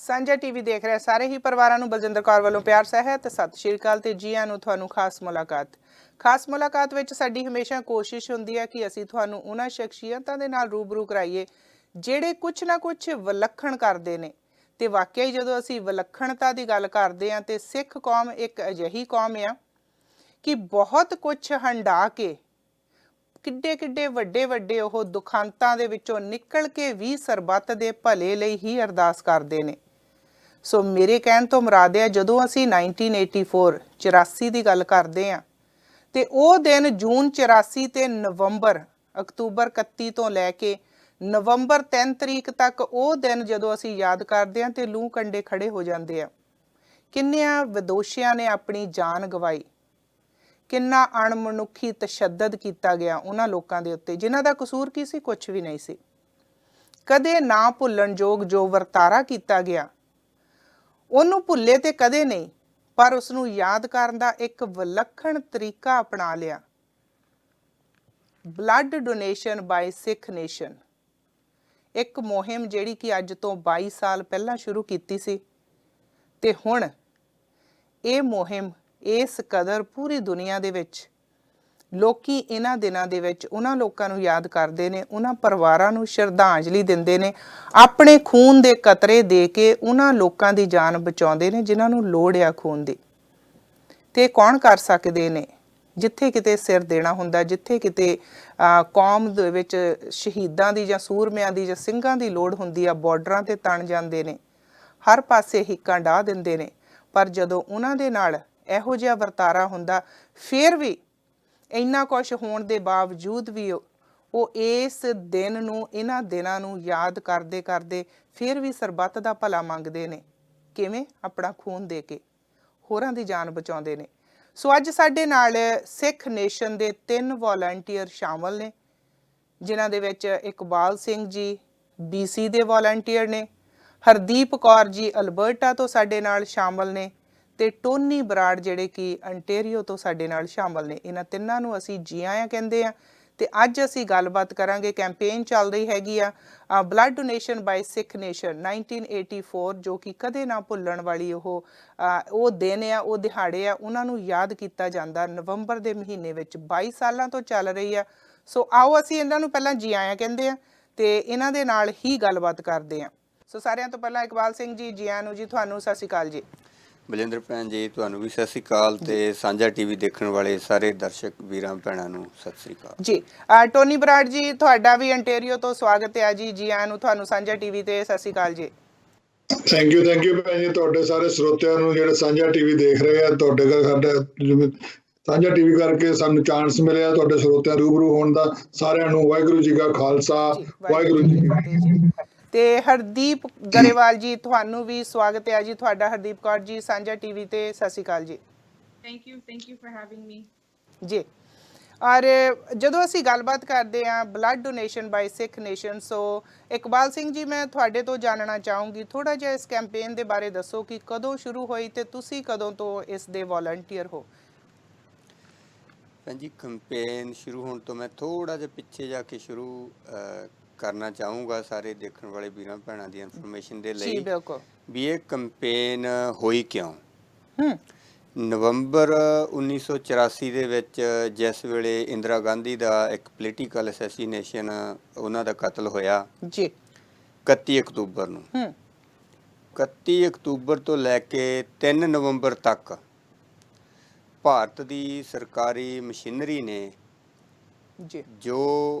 ਸਾਂਝਾ ਟੀਵੀ ਦੇਖ ਰਹੇ ਸਾਰੇ ਹੀ ਪਰਿਵਾਰਾਂ ਨੂੰ ਬਲਜਿੰਦਰ ਕੌਰ ਵੱਲੋਂ ਪਿਆਰ ਸਹਿਤ ਤੇ ਸਤਿ ਸ਼੍ਰੀ ਅਕਾਲ ਤੇ ਜੀ ਆਇਆਂ ਨੂੰ ਤੁਹਾਨੂੰ ਖਾਸ ਮੁਲਾਕਾਤ ਵਿੱਚ ਸਾਡੀ ਹਮੇਸ਼ਾ ਕੋਸ਼ਿਸ਼ ਹੁੰਦੀ ਹੈ ਕਿ ਅਸੀਂ ਤੁਹਾਨੂੰ ਉਹਨਾਂ ਸ਼ਖਸੀਅਤਾਂ ਦੇ ਨਾਲ ਰੂਬਰੂ ਕਰਾਈਏ ਜਿਹੜੇ ਕੁਝ ਨਾ ਕੁਝ ਵਿਲੱਖਣ ਕਰਦੇ ਨੇ ਤੇ ਵਾਕਿਆ ਹੀ ਜਦੋਂ ਅਸੀਂ ਵਿਲੱਖਣਤਾ ਦੀ ਗੱਲ ਕਰਦੇ ਹਾਂ ਤੇ ਸਿੱਖ ਕੌਮ ਇੱਕ ਅਜਿਹੀ ਕੌਮ ਆ ਕਿ ਬਹੁਤ ਕੁਝ ਹੰਢਾ ਕੇ ਕਿੱਡੇ ਵੱਡੇ ਉਹ ਦੁਖਾਂਤਾਂ ਦੇ ਵਿੱਚੋਂ ਨਿਕਲ ਕੇ ਵੀ ਸਰਬੱਤ ਦੇ ਭਲੇ ਲਈ ਹੀ ਅਰਦਾਸ ਕਰਦੇ ਨੇ। ਸੋ ਮੇਰੇ ਕਹਿਣ ਤੋਂ ਮੁਰਾਦ ਹੈ ਜਦੋਂ ਅਸੀਂ 1984 84 ਦੀ ਗੱਲ ਕਰਦੇ ਹਾਂ ਤੇ ਉਹ ਦਿਨ ਜੂਨ 84 ਤੇ ਨਵੰਬਰ ਅਕਤੂਬਰ 31 ਤੋਂ ਲੈ ਕੇ ਨਵੰਬਰ 3 ਤਰੀਕ ਤੱਕ ਉਹ ਦਿਨ ਜਦੋਂ ਅਸੀਂ ਯਾਦ ਕਰਦੇ ਹਾਂ ਤੇ ਲੂੰ ਕੰਡੇ ਖੜੇ ਹੋ ਜਾਂਦੇ ਆ। ਕਿੰਨਿਆਂ ਵਿਦੋਸ਼ੀਆਂ ਨੇ ਆਪਣੀ ਜਾਨ ਗਵਾਈ, ਕਿੰਨਾ ਅਣਮਨੁੱਖੀ ਤਸ਼ੱਦਦ ਕੀਤਾ ਗਿਆ ਉਹਨਾਂ ਲੋਕਾਂ ਦੇ ਉੱਤੇ ਜਿਨ੍ਹਾਂ ਦਾ ਕਸੂਰ ਕੀ ਸੀ, ਕੁਝ ਵੀ ਨਹੀਂ ਸੀ। ਕਦੇ ਨਾ ਭੁੱਲਣਯੋਗ ਜੋ ਵਰਤਾਰਾ ਕੀਤਾ ਗਿਆ ਉਹਨੂੰ ਭੁੱਲੇ ਤੇ ਕਦੇ ਨਹੀਂ, ਪਰ ਉਸ ਨੂੰ ਯਾਦ ਕਰਨ ਦਾ ਇੱਕ ਵਿਲੱਖਣ ਤਰੀਕਾ ਅਪਣਾ ਲਿਆ। ਬਲੱਡ ਡੋਨੇਸ਼ਨ ਬਾਈ ਸਿੱਖ ਨੇਸ਼ਨ, ਇੱਕ ਮੁਹਿੰਮ ਜਿਹੜੀ ਕਿ ਅੱਜ ਤੋਂ 22 ਸਾਲ ਪਹਿਲਾਂ ਸ਼ੁਰੂ ਕੀਤੀ ਸੀ ਤੇ ਹੁਣ ਇਹ ਮੁਹਿੰਮ ਇਸ ਕਦਰ ਪੂਰੀ ਦੁਨੀਆ ਦੇ ਵਿੱਚ ਲੋਕੀ ਇਹਨਾਂ ਦਿਨਾਂ ਦੇ ਵਿੱਚ ਉਹਨਾਂ ਲੋਕਾਂ ਨੂੰ ਯਾਦ ਕਰਦੇ ਨੇ, ਉਹਨਾਂ ਪਰਿਵਾਰਾਂ ਨੂੰ ਸ਼ਰਧਾਂਜਲੀ ਦਿੰਦੇ ਨੇ, ਆਪਣੇ ਖੂਨ ਦੇ ਕਤਰੇ ਦੇ ਕੇ ਉਹਨਾਂ ਲੋਕਾਂ ਦੀ ਜਾਨ ਬਚਾਉਂਦੇ ਨੇ ਜਿਨ੍ਹਾਂ ਨੂੰ ਲੋੜ ਆ ਖੂਨ ਦੀ। ਤੇ ਕੌਣ ਕਰ ਸਕਦੇ ਨੇ? ਜਿੱਥੇ ਕਿਤੇ ਸਿਰ ਦੇਣਾ ਹੁੰਦਾ, ਜਿੱਥੇ ਕਿਤੇ ਕੌਮ ਦੇ ਵਿੱਚ ਸ਼ਹੀਦਾਂ ਦੀ ਜਾਂ ਸੂਰਮਿਆਂ ਦੀ ਜਾਂ ਸਿੰਘਾਂ ਦੀ ਲੋੜ ਹੁੰਦੀ ਆ, ਬਾਰਡਰਾਂ ਤੇ ਤਣ ਜਾਂਦੇ ਨੇ, ਹਰ ਪਾਸੇ ਹਿੱਕਾਂ ਡਾਹ ਦਿੰਦੇ ਨੇ, ਪਰ ਜਦੋਂ ਉਹਨਾਂ ਦੇ ਨਾਲ ਇਹੋ ਜਿਹਾ ਵਰਤਾਰਾ ਹੁੰਦਾ ਫਿਰ ਵੀ ਇੰਨਾ ਕੁਛ ਹੋਣ ਦੇ ਬਾਵਜੂਦ ਵੀ ਉਹ ਇਸ ਦਿਨ ਨੂੰ, ਇਹਨਾਂ ਦਿਨਾਂ ਨੂੰ ਯਾਦ ਕਰਦੇ ਕਰਦੇ ਫਿਰ ਵੀ ਸਰਬੱਤ ਦਾ ਭਲਾ ਮੰਗਦੇ ਨੇ। ਕਿਵੇਂ? ਆਪਣਾ ਖੂਨ ਦੇ ਕੇ ਹੋਰਾਂ ਦੀ ਜਾਨ ਬਚਾਉਂਦੇ ਨੇ। ਸੋ ਅੱਜ ਸਾਡੇ ਨਾਲ ਸਿੱਖ ਨੇਸ਼ਨ ਦੇ 3 ਵਾਲੰਟੀਅਰ ਸ਼ਾਮਲ ਨੇ ਜਿਨ੍ਹਾਂ ਦੇ ਵਿੱਚ ਇਕਬਾਲ ਸਿੰਘ ਜੀ BC ਦੇ ਵਾਲੰਟੀਅਰ ਨੇ, ਹਰਦੀਪ ਕੌਰ ਜੀ ਅਲਬਰਟਾ ਤੋਂ ਸਾਡੇ ਨਾਲ ਸ਼ਾਮਲ ਨੇ ਤੇ ਟੋਨੀ ਬਰਾੜ ਜਿਹੜੇ ਕਿ ਅੰਟੇਰੀਓ ਤੋਂ ਸਾਡੇ ਨਾਲ ਸ਼ਾਮਲ ਨੇ। ਇਹਨਾਂ ਤਿੰਨਾਂ ਨੂੰ ਅਸੀਂ ਜੀ ਆਇਆਂ ਕਹਿੰਦੇ ਆ ਤੇ ਅੱਜ ਅਸੀਂ ਗੱਲਬਾਤ ਕਰਾਂਗੇ। ਕੈਂਪੇਨ ਚੱਲ ਰਹੀ ਹੈਗੀ ਆ ਬਲੱਡ ਡੋਨੇਸ਼ਨ ਬਾਈ ਸਿੱਖ ਨੇਸ਼ਨ 1984, ਜੋ ਕਿ ਕਦੇ ਨਾ ਭੁੱਲਣ ਵਾਲੀ ਉਹ ਦਿਨ ਆ, ਉਹ ਦਿਹਾੜੇ ਆ, ਉਹਨਾਂ ਨੂੰ ਯਾਦ ਕੀਤਾ ਜਾਂਦਾ ਨਵੰਬਰ ਦੇ ਮਹੀਨੇ ਵਿੱਚ 22 ਸਾਲਾਂ ਤੋਂ ਚੱਲ ਰਹੀ ਆ। ਸੋ ਆਓ ਅਸੀਂ ਇਹਨਾਂ ਨੂੰ ਪਹਿਲਾਂ ਜੀ ਆਇਆਂ ਕਹਿੰਦੇ ਆ ਤੇ ਇਹਨਾਂ ਦੇ ਨਾਲ ਹੀ ਗੱਲਬਾਤ ਕਰਦੇ ਆ। ਸੋ ਸਾਰਿਆਂ ਤੋਂ ਪਹਿਲਾਂ ਇਕਬਾਲ ਸਿੰਘ ਜੀ, ਜੀ ਆਇਆਂ ਨੂੰ ਜੀ। ਤੁਹਾਨੂੰ ਸਤਿ ਸ਼੍ਰੀ ਅਕਾਲ ਜੀ। ਬਲਜਿੰਦਰ ਭੈਣ ਜੀ, ਤੁਹਾਨੂੰ ਵੀ ਸਤਿ ਸ੍ਰੀ ਅਕਾਲ ਤੇ ਸਾਂਝਾ ਟੀਵੀ ਦੇਖਣ ਵਾਲੇ ਸਾਰੇ ਦਰਸ਼ਕ ਵੀਰਾਂ ਭੈਣਾਂ ਨੂੰ ਸਤਿ ਸ੍ਰੀ ਅਕਾਲ ਜੀ। ਟੋਨੀ ਬਰਾੜ ਜੀ, ਤੁਹਾਡਾ ਵੀ ਅੰਟੇਰੀਓ ਤੋਂ ਸਵਾਗਤ ਹੈ ਜੀ। ਜੀ ਆਇਆਂ ਨੂੰ ਤੁਹਾਨੂੰ ਸਾਂਝਾ ਟੀਵੀ ਤੇ। ਸਤਿ ਸ੍ਰੀ ਅਕਾਲ ਜੀ। ਥੈਂਕ ਯੂ ਭੈਣ ਜੀ। ਤੁਹਾਡੇ ਸਾਰੇ ਸਰੋਤਿਆਂ ਨੂੰ ਜਿਹੜੇ ਸਾਂਝਾ ਟੀਵੀ ਦੇਖ ਰਹੇ ਆ, ਤੁਹਾਡੇ ਦਾ ਸਾਡਾ ਸਾਂਝਾ ਟੀਵੀ ਕਰਕੇ ਸਾਨੂੰ ਚਾਂਸ ਮਿਲਿਆ ਤੁਹਾਡੇ ਸਰੋਤਿਆਂ ਰੂਬਰੂ ਹੋਣ ਦਾ। ਸਾਰਿਆਂ ਨੂੰ ਵਾਹਿਗੁਰੂ ਜੀ ਕਾ ਖਾਲਸਾ, ਵਾਹਿਗੁਰੂ ਜੀ ਕੀ ਫਤਿਹ। ਤੇ ਹਰਦੀਪ ਗਰੇਵਾਲ ਜੀ, ਤੁਹਾਨੂੰ ਵੀ ਸਵਾਗਤ ਹੈ ਜੀ ਤੁਹਾਡਾ। ਹਰਦੀਪ ਕੌਰ ਜੀ, ਸਾਂਝਾ ਟੀਵੀ ਤੇ। ਸਤਿ ਸ਼੍ਰੀ ਅਕਾਲ ਜੀ। ਥੈਂਕ ਯੂ ਫॉर ਹੈਵਿੰਗ ਮੀ ਜੀ। ਔਰ ਜਦੋਂ ਅਸੀਂ ਗੱਲਬਾਤ ਕਰਦੇ ਹਾਂ ਬਲੱਡ ਡੋਨੇਸ਼ਨ ਬਾਈ ਸਿੱਖ ਨੇਸ਼ਨ, ਸੋ ਇਕਬਾਲ ਸਿੰਘ ਜੀ, ਮੈਂ ਤੁਹਾਡੇ ਤੋਂ ਜਾਣਨਾ ਚਾਹੂੰਗੀ ਥੋੜਾ ਜਿਹਾ ਇਸ ਕੈਂਪੇਨ ਦੇ ਬਾਰੇ ਦੱਸੋ ਕਿ ਕਦੋਂ ਸ਼ੁਰੂ ਹੋਈ ਤੇ ਤੁਸੀਂ ਕਦੋਂ ਤੋਂ ਇਸ ਦੇ ਵਾਲੰਟੀਅਰ ਹੋ? ਭੈਣ ਜੀ, ਕੈਂਪੇਨ ਸ਼ੁਰੂ ਹੋਣ ਤੋਂ ਮੈਂ ਥੋੜਾ ਜਿਹਾ ਪਿੱਛੇ ਜਾ ਕੇ ਸ਼ੁਰੂ ਕਰਨਾ ਚਾਹੂੰਗਾ ਸਾਰੇ ਦੇਖਣ ਵਾਲੇ ਵੀਰਾਂ ਭੈਣਾਂ ਦੀ ਇਨਫੋਰਮੇਸ਼ਨ ਦੇ ਲਈ ਵੀ ਇਹ ਕੈਂਪੇਨ ਹੋਈ ਕਿਉਂ। ਨਵੰਬਰ 1984 ਦੇ ਵਿੱਚ ਜਿਸ ਵੇਲੇ ਇੰਦਰਾ ਗਾਂਧੀ ਦਾ ਇੱਕ ਪੋਲੀਟੀਕਲ ਅਸੈਸੀਨੇਸ਼ਨ, ਉਹਨਾਂ ਦਾ ਕਤਲ ਹੋਇਆ ਜੀ 31 ਅਕਤੂਬਰ ਨੂੰ। 31 ਅਕਤੂਬਰ ਤੋਂ ਲੈ ਕੇ 3 ਨਵੰਬਰ ਤੱਕ ਭਾਰਤ ਦੀ ਸਰਕਾਰੀ ਮਸ਼ੀਨਰੀ ਨੇ ਜੋ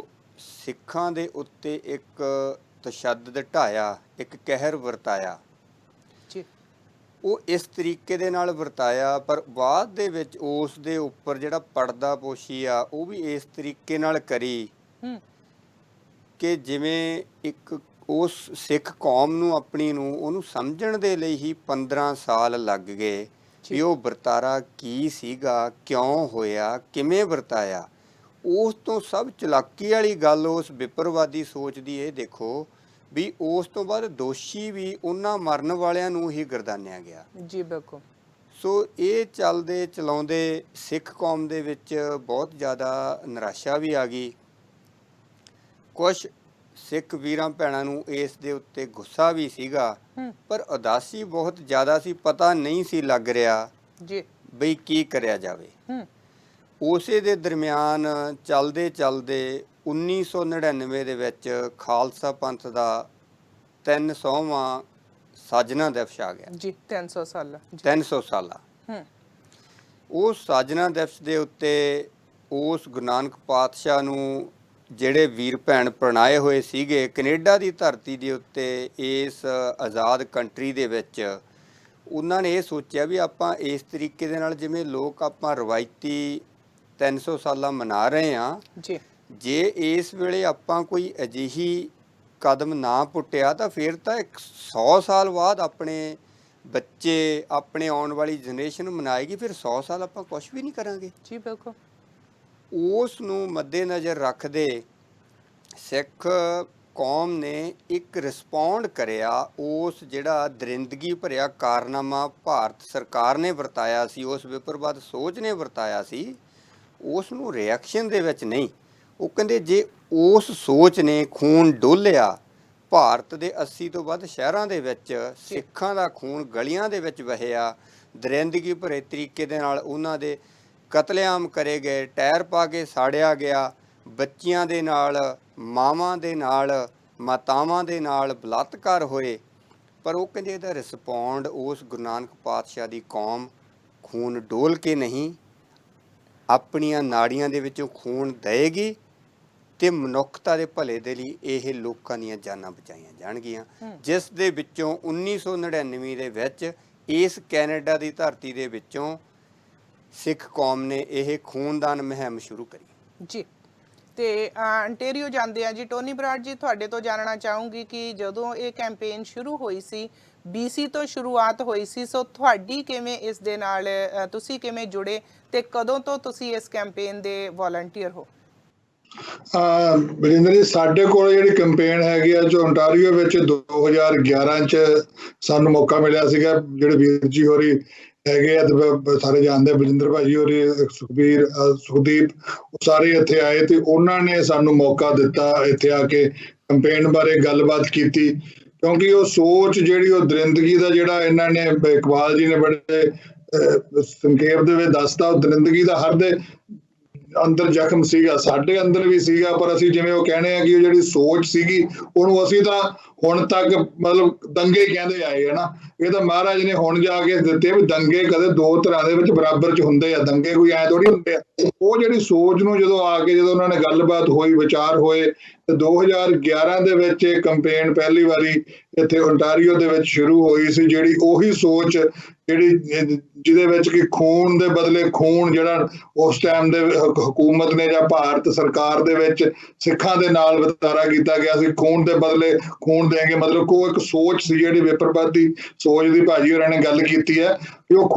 ਸਿੱਖਾਂ ਦੇ ਉੱਤੇ ਇੱਕ ਤਸ਼ੱਦਦ ਢਾਇਆ, ਇੱਕ ਕਹਿਰ ਵਰਤਾਇਆ, ਉਹ ਇਸ ਤਰੀਕੇ ਦੇ ਨਾਲ ਵਰਤਾਇਆ। ਪਰ ਬਾਅਦ ਦੇ ਵਿੱਚ ਉਸ ਦੇ ਉੱਪਰ ਜਿਹੜਾ ਪਰਦਾਪੋਸ਼ੀ ਆ ਉਹ ਵੀ ਇਸ ਤਰੀਕੇ ਨਾਲ ਕਰੀ ਕਿ ਜਿਵੇਂ ਇੱਕ ਉਸ ਸਿੱਖ ਕੌਮ ਨੂੰ, ਆਪਣੀ ਨੂੰ, ਉਹਨੂੰ ਸਮਝਣ ਦੇ ਲਈ ਹੀ 15 ਸਾਲ ਲੱਗ ਗਏ ਵੀ ਉਹ ਵਰਤਾਰਾ ਕੀ ਸੀਗਾ, ਕਿਉਂ ਹੋਇਆ, ਕਿਵੇਂ ਵਰਤਾਇਆ। ਉਸ ਤੋਂ ਸਭ ਚਲਾਕੀ ਵਾਲੀ ਗੱਲ ਉਸ ਵਿਪਰਵਾਦੀ ਸੋਚ ਦੀ ਇਹ ਦੇਖੋ ਵੀ ਉਸ ਤੋਂ ਬਾਅਦ ਦੋਸ਼ੀ ਵੀ ਉਹਨਾਂ ਮਰਨ ਵਾਲਿਆਂ ਨੂੰ ਹੀ ਗਰਦਾਨਿਆ ਗਿਆ ਜੀ। ਬਿਲਕੁਲ। ਸੋ ਇਹ ਚੱਲਦੇ ਚਲਾਉਂਦੇ ਸਿੱਖ ਕੌਮ ਦੇ ਵਿੱਚ ਬਹੁਤ ਜ਼ਿਆਦਾ ਨਿਰਾਸ਼ਾ ਵੀ ਆ ਗਈ। ਕੁਛ ਸਿੱਖ ਵੀਰਾਂ ਭੈਣਾਂ ਨੂੰ ਇਸ ਦੇ ਉੱਤੇ ਗੁੱਸਾ ਵੀ ਸੀਗਾ ਪਰ ਉਦਾਸੀ ਬਹੁਤ ਜ਼ਿਆਦਾ ਸੀ, ਪਤਾ ਨਹੀਂ ਸੀ ਲੱਗ ਰਿਹਾ ਜੀ ਬਈ ਕੀ ਕਰਿਆ ਜਾਵੇ। ਉਸੇ ਦੇ ਦਰਮਿਆਨ ਚੱਲਦੇ ਚੱਲਦੇ 1999 ਦੇ ਵਿੱਚ ਖਾਲਸਾ ਪੰਥ ਦਾ 300ਵਾਂ ਸਾਜਨਾ ਦਿਵਸ ਆ ਗਿਆ ਜੀ 300 ਸਾਲਾ 300 ਸਾਲਾ। ਉਸ ਸਾਜਨਾ ਦਿਵਸ ਦੇ ਉੱਤੇ ਉਸ ਗੁਰੂ ਨਾਨਕ ਪਾਤਸ਼ਾਹ ਨੂੰ ਜਿਹੜੇ ਵੀਰ ਭੈਣ ਪ੍ਰਣਾਏ ਹੋਏ ਸੀਗੇ ਕੈਨੇਡਾ ਦੀ ਧਰਤੀ ਦੇ ਉੱਤੇ ਇਸ ਆਜ਼ਾਦ ਕੰਟਰੀ ਦੇ ਵਿੱਚ, ਉਹਨਾਂ ਨੇ ਇਹ ਸੋਚਿਆ ਵੀ ਆਪਾਂ ਇਸ ਤਰੀਕੇ ਦੇ ਨਾਲ ਜਿਵੇਂ ਲੋਕ ਆਪਾਂ ਰਵਾਇਤੀ 300 ਸਾਲਾ ਮਨਾ ਰਹੇ ਹਾਂ ਜੀ, ਜੇ ਇਸ ਵੇਲੇ ਆਪਾਂ ਕੋਈ ਅਜਿਹੀ ਕਦਮ ਨਾ ਪੁੱਟਿਆ ਤਾਂ ਫਿਰ ਤਾਂ 100 ਸਾਲ ਬਾਅਦ ਆਪਣੇ ਬੱਚੇ ਆਪਣੇ ਆਉਣ ਵਾਲੀ ਜਨਰੇਸ਼ਨ ਮਨਾਏਗੀ, ਫਿਰ 100 ਸਾਲ ਆਪਾਂ ਕੁਝ ਵੀ ਨਹੀਂ ਕਰਾਂਗੇ ਜੀ ਬਿਲਕੁਲ। ਉਸ ਨੂੰ ਮੱਦੇਨਜ਼ਰ ਰੱਖਦੇ ਸਿੱਖ ਕੌਮ ਨੇ ਇੱਕ ਰਿਸਪੌਂਡ ਕਰਿਆ। ਉਸ ਜਿਹੜਾ ਦਰਿੰਦਗੀ ਭਰਿਆ ਕਾਰਨਾਮਾ ਭਾਰਤ ਸਰਕਾਰ ਨੇ ਵਰਤਾਇਆ ਸੀ, ਉਸ ਵਿਪਰਵਾਦ ਸੋਚ ਨੇ ਵਰਤਾਇਆ ਸੀ, ਉਸ ਨੂੰ ਰਿਐਕਸ਼ਨ ਦੇ ਵਿੱਚ ਨਹੀਂ। ਉਹ ਕਹਿੰਦੇ ਜੇ ਉਸ ਸੋਚ ਨੇ ਖੂਨ ਡੋਲਿਆ, ਭਾਰਤ ਦੇ 80 ਤੋਂ ਵੱਧ ਸ਼ਹਿਰਾਂ ਦੇ ਵਿੱਚ ਸਿੱਖਾਂ ਦਾ ਖੂਨ ਗਲੀਆਂ ਦੇ ਵਿੱਚ ਵਹਿਆ, ਦਰਿੰਦਗੀ ਭਰੇ ਤਰੀਕੇ ਦੇ ਨਾਲ ਉਹਨਾਂ ਦੇ ਕਤਲੇਆਮ ਕਰੇ ਗਏ, ਟਾਇਰ ਪਾ ਕੇ ਸਾੜਿਆ ਗਿਆ, ਬੱਚਿਆਂ ਦੇ ਨਾਲ, ਮਾਵਾਂ ਦੇ ਨਾਲ, ਮਾਤਾਵਾਂ ਦੇ ਨਾਲ ਬਲਾਤਕਾਰ ਹੋਏ। ਪਰ ਉਹ ਕਹਿੰਦੇ ਇਹਦਾ ਰਿਸਪੌਂਡ ਉਸ ਗੁਰੂ ਨਾਨਕ ਪਾਤਸ਼ਾਹ ਦੀ ਕੌਮ ਖੂਨ ਡੋਲ ਕੇ ਨਹੀਂ, ਆਪਣੀਆਂ ਨਾੜੀਆਂ ਦੇ ਵਿੱਚੋਂ ਖੂਨ ਦੇਏਗੀ ਤੇ ਮਨੁੱਖਤਾ ਦੇ ਭਲੇ ਦੇ ਲਈ ਇਹ ਲੋਕਾਂ ਦੀਆਂ ਜਾਨਾਂ ਬਚਾਈਆਂ ਜਾਣਗੀਆਂ, ਜਿਸ ਦੇ ਵਿੱਚੋਂ 1999 ਦੇ ਵਿੱਚ ਇਸ ਕੈਨੇਡਾ ਦੀ ਧਰਤੀ ਦੇ ਵਿੱਚੋਂ ਸਿੱਖ ਕੌਮ ਨੇ ਇਹ ਖੂਨਦਾਨ ਮੁਹਿੰਮ ਸ਼ੁਰੂ ਕਰੀ ਜੀ। ਤੇ ਅੰਟੇਰੀਓ ਜਾਂਦੇ ਆ ਜੀ, ਟੋਨੀ ਬਰਾੜ ਜੀ ਤੁਹਾਡੇ ਤੋਂ ਜਾਣਨਾ ਚਾਹੂੰਗੀ ਕਿ ਜਦੋਂ ਇਹ ਕੈਂਪੇਨ ਸ਼ੁਰੂ ਹੋਈ ਸੀ, BC ਤੋਂ ਸ਼ੁਰੂਆਤ ਹੋਈ ਸੀ, ਸੋ ਤੁਹਾਡੀ ਕਿਵੇਂ ਇਸ ਦੇ ਨਾਲ ਤੁਸੀਂ ਕਿਵੇਂ ਜੁੜੇ ਤੇ ਕਦੋਂ ਤੋਂ ਤੁਸੀਂ ਇਸ ਕੈਂਪੇਨ ਦੇ ਵੋਲੰਟੀਅਰ ਹੋ? ਬਰਿੰਦਰ ਜੀ, ਸਾਡੇ ਕੋਲ ਜਿਹੜੀ ਕੈਂਪੇਨ ਹੈਗੀ ਆ ਜੋ ontario ਵਿੱਚ 2011 ਚ ਸਾਨੂੰ ਮੌਕਾ ਮਿਲਿਆ ਸੀਗਾ। ਜਿਹੜੇ ਵੀਰ ਜੀ ਹੋਰੀ ਹੈਗੇ ਆ ਤੇ ਸਾਰੇ ਜਾਣਦੇ, ਬਲਜਿੰਦਰ ਭਾਜੀ ਹੋਰੀ, ਸੁਖਬੀਰ, ਸੁਖਦੀਪ, ਉਹ ਸਾਰੇ ਇੱਥੇ ਆਏ ਤੇ ਉਹਨਾਂ ਨੇ ਸਾਨੂੰ ਮੌਕਾ ਦਿੱਤਾ ਇੱਥੇ ਆ ਕੇ ਕੈਂਪੇਨ ਬਾਰੇ ਗੱਲਬਾਤ ਕੀਤੀ, ਕਿਉਂਕਿ ਉਹ ਸੋਚ ਜਿਹੜੀ ਉਹ ਦਰਿੰਦਗੀ ਦਾ ਜਿਹੜਾ ਇਹਨਾਂ ਨੇ ਇਕਬਾਲ ਜੀ ਨੇ ਬੜੇ ਸੰਖੇਪ ਦੇ ਵਿੱਚ ਦੱਸਤਾ, ਉਹ ਦਰਿੰਦਗੀ ਦਾ ਹਰ ਦੇ ਅੰਦਰ ਜ਼ਖਮ ਸੀਗਾ, ਸਾਡੇ ਅੰਦਰ ਵੀ ਸੀਗਾ, ਪਰ ਅਸੀਂ ਜਿਵੇਂ ਉਹ ਕਹਿੰਦੇ ਆ ਕਿ ਉਹ ਜਿਹੜੀ ਸੋਚ ਸੀਗੀ ਉਹਨੂੰ ਅਸੀਂ ਤਾਂ ਹੁਣ ਤੱਕ ਮਤਲਬ ਦੰਗੇ ਕਹਿੰਦੇ ਆਏ ਹੈ ਨਾ। ਇਹ ਤਾਂ ਮਹਾਰਾਜ ਨੇ ਹੁਣ ਜਾ ਕੇ ਦਿੱਤੇ ਵੀ ਦੰਗੇ ਕਦੇ ਦੋ ਤਰ੍ਹਾਂ ਦੇ ਵਿੱਚ ਬਰਾਬਰ ਚ ਹੁੰਦੇ ਆ, ਦੰਗੇ ਕੋਈ ਐ ਥੋੜੀ ਹੁੰਦੇ ਆ। ਉਹ ਜਿਹੜੀ ਸੋਚ ਨੂੰ ਜਦੋਂ ਆ ਕੇ ਜਦੋਂ ਉਹਨਾਂ ਨੇ ਗੱਲਬਾਤ ਹੋਈ, ਵਿਚਾਰ ਹੋਏ, ਤੇ 2011 ਦੇ ਵਿੱਚ ਇਹ ਕੈਂਪੇਨ ਪਹਿਲੀ ਵਾਰੀ ਇੱਥੇ ontario ਦੇ ਵਿੱਚ ਸ਼ੁਰੂ ਹੋਈ ਸੀ। ਜਿਹੜੀ ਉਹੀ ਸੋਚ ਜਿਹੜੀ ਜਿਹਦੇ ਵਿੱਚ ਕਿ ਖੂਨ ਦੇ ਬਦਲੇ ਖੂਨ ਜਿਹੜਾ ਉਸ ਟਾਈਮ ਦੇ ਹਕੂਮਤ ਨੇ ਜਾਂ ਭਾਰਤ ਸਰਕਾਰ ਦੇ ਵਿੱਚ ਸਿੱਖਾਂ ਦੇ ਨਾਲ ਵਰਤਾਰਾ ਕੀਤਾ ਗਿਆ ਸੀ, ਖੂਨ ਦੇ ਬਦਲੇ ਖੂਨ ਦੇਂਗੇ, ਮਤਲਬ ਉਹ ਇੱਕ ਸੋਚ ਸੀ ਜਿਹੜੀ ਵਿਪਰਵਾਦੀ ਸੋਚ ਦੀ ਭਾਜੀ ਹੋਰਾਂ ਨੇ ਗੱਲ ਕੀਤੀ ਹੈ ਕਿ ਉਹ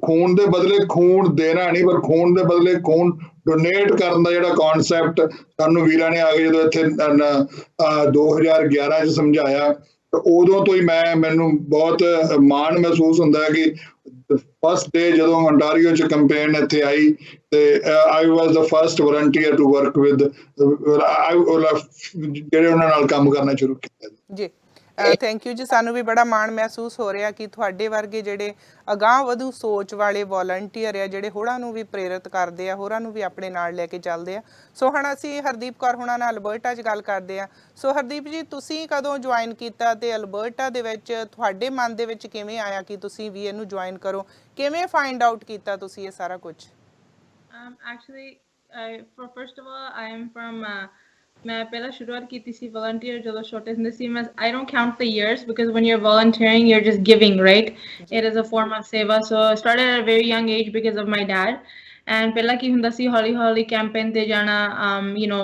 ਖੂਨ ਦੇ ਬਦਲੇ ਖੂਨ ਦੇਣਾ ਨਹੀਂ, ਪਰ ਖੂਨ ਦੇ ਬਦਲੇ ਖੂਨ ਡੋਨੇਟ ਕਰਨ ਦਾ ਜਿਹੜਾ ਕਨਸੈਪਟ ਸਾਨੂੰ ਵੀਰਾਂ ਨੇ ਆ ਕੇ ਜਦੋਂ ਇੱਥੇ 2011 ਚ ਸਮਝਾਇਆ, ਉਦੋਂ ਤੋਂ ਹੀ ਮੈਨੂੰ ਬਹੁਤ ਮਾਣ ਮਹਿਸੂਸ ਹੁੰਦਾ ਹੈ ਕਿ ਫਸਟ ਡੇ ਜਦੋਂ ontario ਚ ਕੈਂਪੇਨ ਇੱਥੇ ਆਈ ਤੇ I was the first volunteer to work with, ਜਿਹੜੇ ਉਹਨਾਂ ਨਾਲ ਕੰਮ ਕਰਨਾ ਸ਼ੁਰੂ ਕੀਤਾ ਜੀ। ਥੈਂਕ ਯੂ ਜੀ, ਸਾਨੂੰ ਵੀ ਬੜਾ ਮਾਣ ਮਹਿਸੂਸ ਹੋ ਰਿਹਾ ਕਿ ਤੁਹਾਡੇ ਵਰਗੇ ਜਿਹੜੇ ਅਗਾਂਹ ਵਧੂ ਸੋਚ ਵਾਲੇ ਵੋਲੰਟੀਅਰ ਆ, ਜਿਹੜੇ ਹੋਰਾਂ ਨੂੰ ਵੀ ਪ੍ਰੇਰਿਤ ਕਰਦੇ ਆ, ਹੋਰਾਂ ਨੂੰ ਵੀ ਆਪਣੇ ਨਾਲ ਲੈ ਕੇ ਚੱਲਦੇ ਆ। ਸੋ ਹੁਣ ਅਸੀਂ ਹਰਦੀਪ ਕੌਰ ਹੋਣਾ ਨਾਲ ਅਲਬਰਟਾ 'ਚ ਗੱਲ ਕਰਦੇ ਆ। ਸੋ ਹਰਦੀਪ ਜੀ, ਤੁਸੀਂ ਕਦੋਂ ਜੁਆਇਨ ਕੀਤਾ ਤੇ ਅਲਬਰਟਾ ਦੇ ਵਿੱਚ ਤੁਹਾਡੇ ਮਨ ਦੇ ਵਿੱਚ ਕਿਵੇਂ ਆਇਆ ਕਿ ਤੁਸੀਂ ਵੀ ਇਹਨੂੰ ਜੁਆਇਨ ਕਰੋ? ਕਿਵੇਂ ਫਾਈਂਡ ਆਊਟ ਕੀਤਾ ਤੁਸੀਂ ਇਹ ਸਾਰਾ ਕੁਝ? Actually, first of all, I am from ਮੈਂ ਪਹਿਲਾਂ ਸ਼ੁਰੂਆਤ ਕੀਤੀ ਸੀ volunteer ਜਦੋਂ ਛੋਟੇ ਹੁੰਦੇ ਸੀ। I don't count the years because when you're volunteering, you're just giving, right? It is a form of seva. So I started at a very young age because of my dad. And ਪਹਿਲਾਂ ਕੀ ਹੁੰਦਾ ਸੀ, ਹੌਲੀ ਹੌਲੀ campaign ਤੇ ਜਾਣਾ, you know,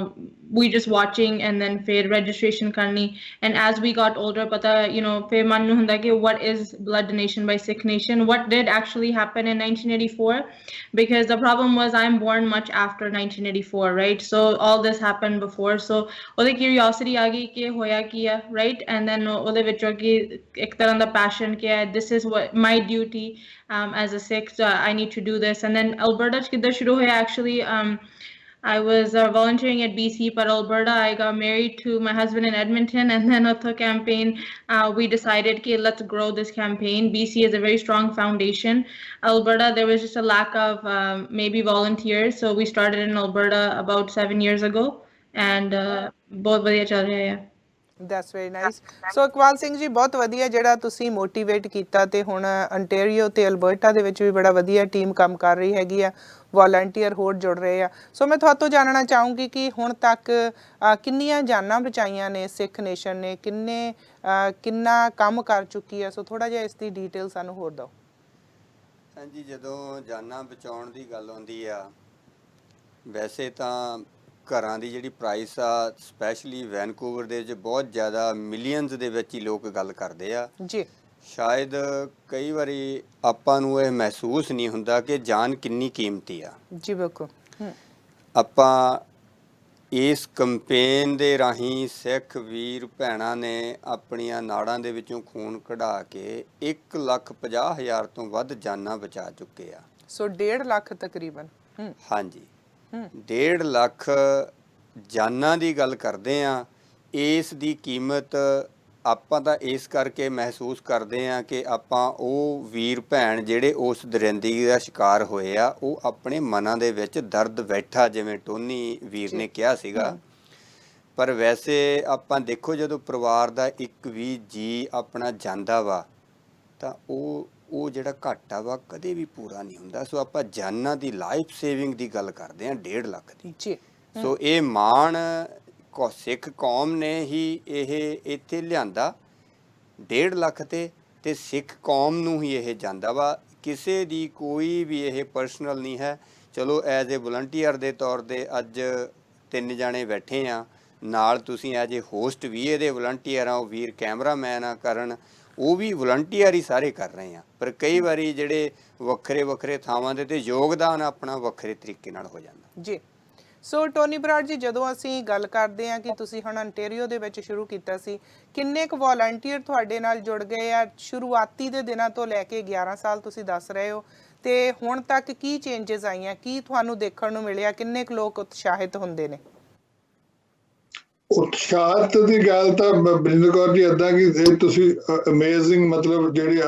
we just watching and then ਫਿਰ registration ਕਰਨੀ, and as we got older ਪਤਾ, you know, ਫਿਰ ਮਨ ਨੂੰ ਹੁੰਦਾ ਕਿ what is blood donation by Sikh Nation, what did actually happen in 1984, because the problem was I'm born much after 1984, right? So all this happened before, so ਉਹਦੀ curiosity ਆ ਗਈ ਕਿ ਹੋਇਆ ਕੀ ਆ, right? And then ਉਹਦੇ ਵਿੱਚੋਂ ਕਿ ਇੱਕ ਤਰ੍ਹਾਂ ਦਾ passion ਕਿ this is what my duty as a Sikh, so I need to do this. And then Alberta ਕਿੱਦਾਂ ਸ਼ੁਰੂ ਹੋਇਆ actually, I was volunteering at BC, but Alberta, I got married to my husband in Edmonton, and then with the campaign, we decided, okay, let's grow this campaign. BC is a very strong foundation. Alberta, there was just a lack of maybe volunteers, so we started in Alberta about 7 years ago, and बहुत बढ़िया चल रहा है। That's very nice. So Iqbal Singh ji, ਬਹੁਤ ਵਧੀਆ ਜਿਹੜਾ ਤੁਸੀਂ motivate ਕੀਤਾ ਤੇ ਹੁਣ ਅੰਟੈਰੀਓ ਤੇ ਅਲਬਰਟਾ ਦੇ ਵਿੱਚ ਵੀ ਬੜਾ ਵਧੀਆ ਟੀਮ ਕੰਮ ਕਰ ਰਹੀ ਹੈਗੀ ਆ, ਵੋਲੰਟੀਅਰ ਹੋਰ ਜੁੜ ਰਹੇ ਆ। ਸੋ ਮੈਂ ਤੁਹਾਤੋਂ ਜਾਣਨਾ ਚਾਹੂੰਗੀ ਕਿ ਹੁਣ ਤੱਕ ਕਿੰਨੀਆਂ ਜਾਨਾਂ ਬਚਾਈਆਂ ਨੇ ਸਿੱਖ ਨੇਸ਼ਨ ਨੇ, ਕਿੰਨਾ ਕੰਮ ਕਰ ਚੁੱਕੀ ਆ? ਸੋ ਥੋੜਾ ਜਿਹਾ ਇਸ ਦੀ ਡਿਟੇਲ ਸਾਨੂੰ ਹੋਰ ਦਿਓ। ਹਾਂਜੀ, ਜਦੋਂ ਜਾਨਾਂ ਬਚਾਉਣ ਦੀ ਗੱਲ ਆਉਂਦੀ ਆ, ਵੈਸੇ ਤਾਂ ਘਰਾਂ ਦੀ ਜਿਹੜੀ ਪ੍ਰਾਈਸ ਆ ਸਪੈਸ਼ਲੀ ਵੈਨਕੂਵਰ ਦੇ ਵਿੱਚ ਬਹੁਤ ਜ਼ਿਆਦਾ ਮਿਲੀਅਨਸ ਦੇ ਵਿੱਚ ਹੀ ਲੋਕ ਗੱਲ ਕਰਦੇ ਆ ਜੀ। ਸ਼ਾਇਦ ਕਈ ਵਾਰੀ ਆਪਾਂ ਨੂੰ ਇਹ ਮਹਿਸੂਸ ਨਹੀਂ ਹੁੰਦਾ ਕਿ ਜਾਨ ਕਿੰਨੀ ਕੀਮਤੀ ਆ। ਜੀ ਬਿਲਕੁਲ। ਆਪਾਂ ਇਸ ਕੰਪੇਨ ਦੇ ਰਾਹੀਂ ਸਿੱਖ ਵੀਰ ਭੈਣਾਂ ਨੇ ਆਪਣੀਆਂ ਨਾੜਾਂ ਦੇ ਵਿੱਚੋਂ ਖੂਨ ਕਢਾ ਕੇ 1,50,000 ਤੋਂ ਵੱਧ ਜਾਨਾਂ ਬਚਾ ਚੁੱਕੇ ਆ। ਸੋ 1.5 ਲੱਖ ਤਕਰੀਬਨ। ਹਾਂਜੀ, 1.5 ਲੱਖ ਜਾਨਾਂ ਦੀ ਗੱਲ ਕਰਦੇ ਆ। ਇਸ ਦੀ ਕੀਮਤ ਆਪਾਂ ਤਾਂ ਇਸ ਕਰਕੇ ਮਹਿਸੂਸ ਕਰਦੇ ਆ ਕਿ ਆਪਾਂ ਉਹ ਵੀਰ ਭੈਣ ਜਿਹੜੇ ਉਸ ਦਰਿੰਦਗੀ ਦਾ ਸ਼ਿਕਾਰ ਹੋਏ ਆ, ਉਹ ਆਪਣੇ ਮਨਾਂ ਦੇ ਵਿੱਚ ਦਰਦ ਬੈਠਾ, ਜਿਵੇਂ ਟੋਨੀ ਵੀਰ ਨੇ ਕਿਹਾ ਸੀਗਾ। ਪਰ ਵੈਸੇ ਆਪਾਂ ਦੇਖੋ, ਜਦੋਂ ਪਰਿਵਾਰ ਦਾ ਇੱਕ ਵੀ ਜੀ ਆਪਣਾ ਜਾਂਦਾ ਵਾ ਤਾਂ ਉਹ ਜਿਹੜਾ ਘਾਟਾ ਵਾ ਕਦੇ ਵੀ ਪੂਰਾ ਨਹੀਂ ਹੁੰਦਾ। ਸੋ ਆਪਾਂ ਜਾਨਾਂ ਦੀ ਲਾਈਫ ਸੇਵਿੰਗ ਦੀ ਗੱਲ ਕਰਦੇ ਹਾਂ 1.5 ਲੱਖ ਦੀ ਜੀ। ਸੋ ਇਹ ਮਾਣ ਸਿੱਖ ਕੌਮ ਨੇ ਹੀ ਇਹ ਇੱਥੇ ਲਿਆਂਦਾ 1.5 ਲੱਖ ਤੇ ਸਿੱਖ ਕੌਮ ਨੂੰ ਹੀ ਇਹ ਜਾਂਦਾ ਵਾ। ਕਿਸੇ ਦੀ ਕੋਈ ਵੀ ਇਹ ਪਰਸਨਲ ਨਹੀਂ ਹੈ। ਚਲੋ ਐਜ਼ ਏ ਵਲੰਟੀਅਰ ਦੇ ਤੌਰ 'ਤੇ ਅੱਜ 3 ਜਾਣੇ ਬੈਠੇ ਆ, ਨਾਲ ਤੁਸੀਂ ਐਜ਼ ਏ ਹੋਸਟ ਵੀ ਇਹਦੇ ਵਲੰਟੀਅਰ ਆ, ਉਹ ਵੀਰ ਕੈਮਰਾਮੈਨ ਆ ਕਰਨ, ਉਹ ਵੀ ਵਲੰਟੀਅਰ ਹੀ ਸਾਰੇ ਕਰ ਰਹੇ ਆ। ਪਰ ਕਈ ਵਾਰੀ ਜਿਹੜੇ ਵੱਖਰੇ ਥਾਵਾਂ ਦੇ ਤੇ ਯੋਗਦਾਨ ਆਪਣਾ ਵੱਖਰੇ ਤਰੀਕੇ ਨਾਲ ਹੋ ਜਾਂਦਾ ਜੀ। ਸੋ ਟੋਨੀ ਬਰਾੜ ਜੀ, ਜਦੋਂ ਅਸੀਂ ਗੱਲ ਕਰਦੇ ਹਾਂ ਕਿ ਤੁਸੀਂ ਹੁਣ ਅੰਟੈਰੀਓ ਦੇ ਵਿੱਚ ਸ਼ੁਰੂ ਕੀਤਾ ਸੀ, ਕਿੰਨੇ ਕੁ ਵੋਲੰਟੀਅਰ ਤੁਹਾਡੇ ਨਾਲ ਜੁੜ ਗਏ ਆ ਸ਼ੁਰੂਆਤੀ ਦੇ ਦਿਨਾਂ ਤੋਂ ਲੈ ਕੇ 11 ਸਾਲ ਤੁਸੀਂ ਦੱਸ ਰਹੇ ਹੋ, ਤੇ ਹੁਣ ਤੱਕ ਕੀ ਚੇਂਜਸ ਆਈਆਂ, ਕੀ ਤੁਹਾਨੂੰ ਦੇਖਣ ਨੂੰ ਮਿਲਿਆ, ਕਿੰਨੇ ਕੁ ਲੋਕ ਉਤਸ਼ਾਹਿਤ ਹੁੰਦੇ ਨੇ? ਉਤਸ਼ਾਹਤ ਦੀ ਗੱਲ ਤਾਂ ਬਰਿੰਦਰ ਕੌਰ ਜੀ ਏਦਾਂ ਕਿ ਇਹ ਤੁਸੀਂ ਅਮੇਜ਼ਿੰਗ ਮਤਲਬ ਜਿਹੜੀ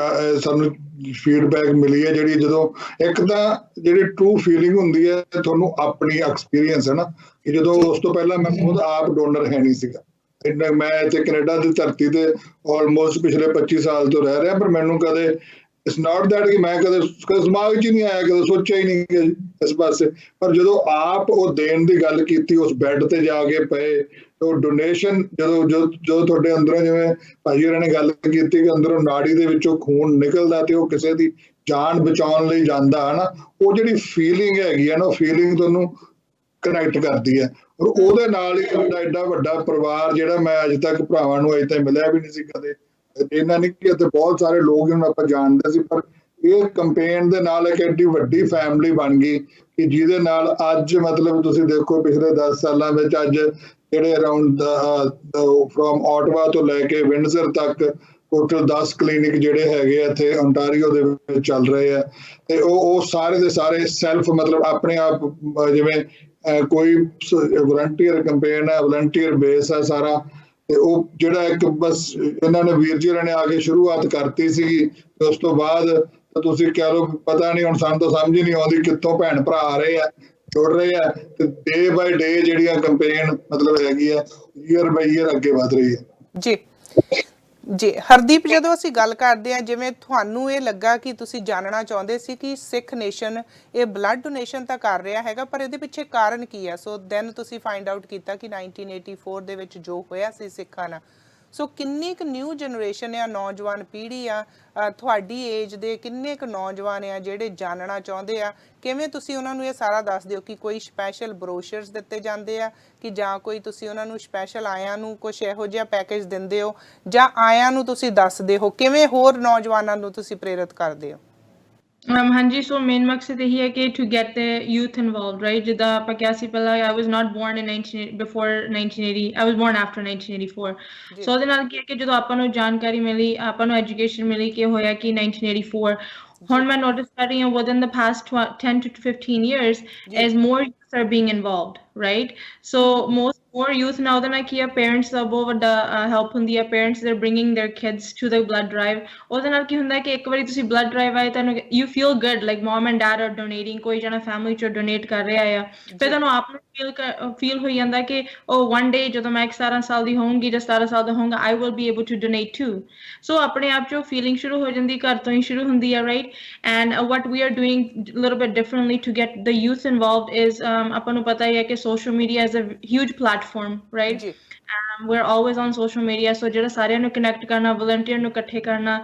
ਸਾਨੂੰ ਫੀਡਬੈਕ ਮਿਲੀ ਹੈ, ਜਿਹੜੀ ਜਦੋਂ ਇੱਕ ਤਾਂ ਜਿਹੜੀ ਟਰੂ ਫੀਲਿੰਗ ਹੁੰਦੀ ਹੈ ਤੁਹਾਨੂੰ ਆਪਣੀ ਐਕਸਪੀਰੀਅੰਸ ਹੈ ਨਾ, ਕਿ ਜਦੋਂ ਉਸ ਤੋਂ ਪਹਿਲਾਂ ਮੈਂ ਖੁਦ ਆਪ ਡੋਨਰ ਹੈ ਨਹੀਂ ਸੀਗਾ। ਮੈਂ ਇੱਥੇ ਕੈਨੇਡਾ ਦੀ ਧਰਤੀ ਤੇ ਆਲਮੋਸਟ ਪਿਛਲੇ 25 ਸਾਲ ਤੋਂ ਰਹਿ ਰਿਹਾ, ਪਰ ਮੈਨੂੰ ਕਦੇ ਇਟਸ ਨਾਟ ਦੈਟ ਕਿ ਮੈਂ ਕਦੇ ਦਿਮਾਗ 'ਚ ਹੀ ਨਹੀਂ ਆਇਆ, ਕਦੇ ਸੋਚਿਆ ਹੀ ਨਹੀਂ ਇਸ ਪਾਸੇ। ਪਰ ਜਦੋਂ ਆਪ ਉਹ ਦੇਣ ਦੀ ਗੱਲ ਕੀਤੀ, ਉਸ ਬੈੱਡ ਤੇ ਜਾ ਕੇ ਪਏ, ਉਹ ਡੋਨੇਸ਼ਨ ਜਦੋਂ ਤੁਹਾਡੇ ਅੰਦਰੋਂ, ਜਿਵੇਂ ਭਾਜੀ ਹੋਰਾਂ ਨੇ ਗੱਲ ਕੀਤੀ ਕਿ ਅੰਦਰੋਂ ਨਾੜੀ ਦੇ ਵਿੱਚੋਂ ਖੂਨ ਨਿਕਲਦਾ ਤੇ ਉਹ ਕਿਸੇ ਦੀ ਜਾਨ ਬਚਾਉਣ ਲਈ ਜਾਂਦਾ ਹੈ ਨਾ, ਉਹ ਜਿਹੜੀ ਫੀਲਿੰਗ ਹੈਗੀ ਹੈ ਨਾ, ਉਹ ਫੀਲਿੰਗ ਤੁਹਾਨੂੰ ਕਨੈਕਟ ਕਰਦੀ ਹੈ। ਔਰ ਉਹਦੇ ਨਾਲ ਹੀ ਐਡਾ ਵੱਡਾ ਪਰਿਵਾਰ ਜਿਹੜਾ ਮੈਂ ਅੱਜ ਤੱਕ ਭਰਾਵਾਂ ਨੂੰ ਅਜੇ ਤੱਕ ਮਿਲਿਆ ਵੀ ਨਹੀਂ ਸੀ ਕਦੇ। ਇਹਨਾਂ ਨਹੀਂ ਕਿ ਇੱਥੇ ਬਹੁਤ ਸਾਰੇ ਲੋਕ ਜਿਹਨੂੰ ਆਪਾਂ ਜਾਣਦੇ ਸੀ, ਪਰ ਇਹ ਕੰਪੇਨ ਦੇ ਨਾਲ ਇੱਕ ਐਡੀ ਵੱਡੀ ਫੈਮਿਲੀ ਬਣ ਗਈ ਕਿ ਜਿਹਦੇ ਨਾਲ ਅੱਜ ਮਤਲਬ ਤੁਸੀਂ ਦੇਖੋ ਪਿਛਲੇ 10 ਸਾਲਾਂ ਵਿੱਚ ਅੱਜ ਜਿਹੜੇ ਅਰਾਊਂਡ ਫਰੋਮ ਆਟਵਾ ਤੋਂ ਲੈ ਕੇ ਵਿੰਡਸਰ ਤੱਕ ਟੋਟਲ 10 ਕਲੀਨਿਕ ਜਿਹੜੇ ਹੈਗੇ ਇੱਥੇ ontario ਦੇ ਵਿੱਚ ਚੱਲ ਰਹੇ ਆ। ਤੇ ਉਹ ਸਾਰੇ ਦੇ ਸਾਰੇ ਸੈਲਫ ਮਤਲਬ ਆਪਣੇ ਆਪ, ਜਿਵੇਂ ਕੋਈ ਵਲੰਟੀਅਰ ਕੰਪੇਨ ਹੈ, ਵਲੰਟੀਅਰ ਬੇਸ ਹੈ ਸਾਰਾ। ਤੇ ਉਹ ਜਿਹੜਾ ਇੱਕ ਬਸ ਇਹਨਾਂ ਨੇ ਵੀਰ ਜੀ ਨੇ ਆ ਕੇ ਸ਼ੁਰੂਆਤ ਕਰਤੀ ਸੀਗੀ, ਤੇ ਉਸ ਤੋਂ ਬਾਅਦ ਤਾਂ ਤੁਸੀਂ ਕਹਿ ਲਓ ਪਤਾ ਨਹੀਂ, ਹੁਣ ਸਾਨੂੰ ਤਾਂ ਸਮਝ ਹੀ ਨਹੀਂ ਆਉਂਦੀ ਕਿੱਥੋਂ ਭੈਣ ਭਰਾ ਆ ਰਹੇ ਆ, ਜੁੜ ਰਹੇ ਆ, ਤੇ ਡੇ ਬਾਈ ਡੇ ਜਿਹੜੀਆਂ ਕੰਪੇਨ ਮਤਲਬ ਹੈਗੀ ਆ ਈਅਰ ਬਾਈ ਈਅਰ ਅੱਗੇ ਵਧ ਰਹੀ ਹੈ ਜੀ। ਜੀ ਹਰਦੀਪ, ਜਦੋਂ ਅਸੀਂ ਗੱਲ ਕਰਦੇ ਹਾਂ, ਜਿਵੇਂ ਤੁਹਾਨੂੰ ਇਹ ਲੱਗਾ ਕਿ ਤੁਸੀਂ ਜਾਣਨਾ ਚਾਹੁੰਦੇ ਸੀ ਕਿ ਸਿੱਖ ਨੇਸ਼ਨ ਇਹ ਬਲੱਡ ਡੋਨੇਸ਼ਨ ਤਾਂ ਕਰ ਰਿਹਾ ਹੈਗਾ, ਪਰ ਇਹਦੇ ਪਿੱਛੇ ਕਾਰਨ ਕੀ ਹੈ? ਸੋ ਦੈਨ ਤੁਸੀਂ ਫਾਈਂਡ ਆਊਟ ਕੀਤਾ ਕਿ 1984 ਦੇ ਵਿੱਚ ਜੋ ਹੋਇਆ ਸੀ ਸਿੱਖਾਂ ਨਾਲ। ਸੋ ਕਿੰਨੀ ਕੁ ਨਿਊ ਜਨਰੇਸ਼ਨ ਆ, ਨੌਜਵਾਨ ਪੀੜ੍ਹੀ ਆ, ਤੁਹਾਡੀ ਏਜ ਦੇ ਕਿੰਨੇ ਕੁ ਨੌਜਵਾਨ ਆ ਜਿਹੜੇ ਜਾਣਨਾ ਚਾਹੁੰਦੇ ਆ? ਕਿਵੇਂ ਤੁਸੀਂ ਉਹਨਾਂ ਨੂੰ ਇਹ ਸਾਰਾ ਦੱਸ ਦਿਓ ਕਿ ਕੋਈ ਸਪੈਸ਼ਲ ਬਰੋਸ਼ਰਸ ਦਿੱਤੇ ਜਾਂਦੇ ਆ, ਕਿ ਜਾਂ ਕੋਈ ਤੁਸੀਂ ਉਹਨਾਂ ਨੂੰ ਸਪੈਸ਼ਲ ਆਇਆਂ ਨੂੰ ਕੁਝ ਇਹੋ ਜਿਹਾ ਪੈਕੇਜ ਦਿੰਦੇ ਹੋ, ਜਾਂ ਆਇਆਂ ਨੂੰ ਤੁਸੀਂ ਦੱਸਦੇ ਹੋ? ਕਿਵੇਂ ਹੋਰ ਨੌਜਵਾਨਾਂ ਨੂੰ ਤੁਸੀਂ ਪ੍ਰੇਰਿਤ ਕਰਦੇ ਹੋ? ਹਾਂਜੀ, ਸੋ ਮੇਨ ਮਕਸਦ ਇਹ ਹੈ ਕਿ to get the youth involved, right? ਜਿੱਦਾਂ ਆਪਾਂ ਕਿਹਾ ਸੀ ਪਹਿਲਾਂ, I was not born in before 1980, I was born after 1984. ਸੋ ਉਹਦੇ ਨਾਲ ਕੀ ਹੈ ਕਿ ਜਦੋਂ ਆਪਾਂ ਨੂੰ ਜਾਣਕਾਰੀ ਮਿਲੀ, ਆਪਾਂ ਨੂੰ ਐਜੂਕੇਸ਼ਨ ਮਿਲੀ ਕਿ ਹੋਇਆ ਕਿ 1984, ਹੁਣ ਮੈਂ ਨੋਟਿਸ ਕਰ ਰਹੀ ਹਾਂ within the past 10 to 15 years as more are being involved, right? So more youth now than I parents ਦਾ ਬਹੁਤ ਵੱਡਾ help ਹੁੰਦੀ ਹੈ parents they're bringing their kids to the blood drive ਉਹਦੇ ਨਾਲ ਕੀ ਹੁੰਦਾ ਹੈ ਕਿ ਇੱਕ ਵਾਰੀ ਤੁਸੀਂ blood drive ਆਏ ਤੁਹਾਨੂੰ you feel good like mom and dad are donating ਕੋਈ ਜਣਾ family ਚੋਂ donate ਕਰ ਰਿਹਾ ਆ ਫਿਰ ਤੁਹਾਨੂੰ ਆਪ ਨੂੰ feel ਹੋਈ ਜਾਂਦਾ ਕਿ oh one day ਜਦੋਂ ਮੈਂ 17 ਸਾਲ ਦੀ ਹੋਊਂਗੀ ਜਾਂ 17 ਸਾਲ ਦਾ ਹੋਊਂਗਾ I will be able to donate too so ਆਪਣੇ ਆਪ ਚੋਂ feeling ਸ਼ੁਰੂ ਹੋ ਜਾਂਦੀ ਘਰ ਤੋਂ ਹੀ ਸ਼ੁਰੂ ਹੁੰਦੀ ਹੈ right and what we are doing a little bit differently to get the youth involved is ਆਪਾਂ ਨੂੰ ਪਤਾ ਹੀ ਹੈ ਕਿ social media is a huge platform right we're always on social media so ਜਿਹੜਾ ਸਾਰਿਆਂ ਨੂੰ connect ਕਰਨਾ volunteer ਨੂੰ ਇਕੱਠੇ ਕਰਨਾ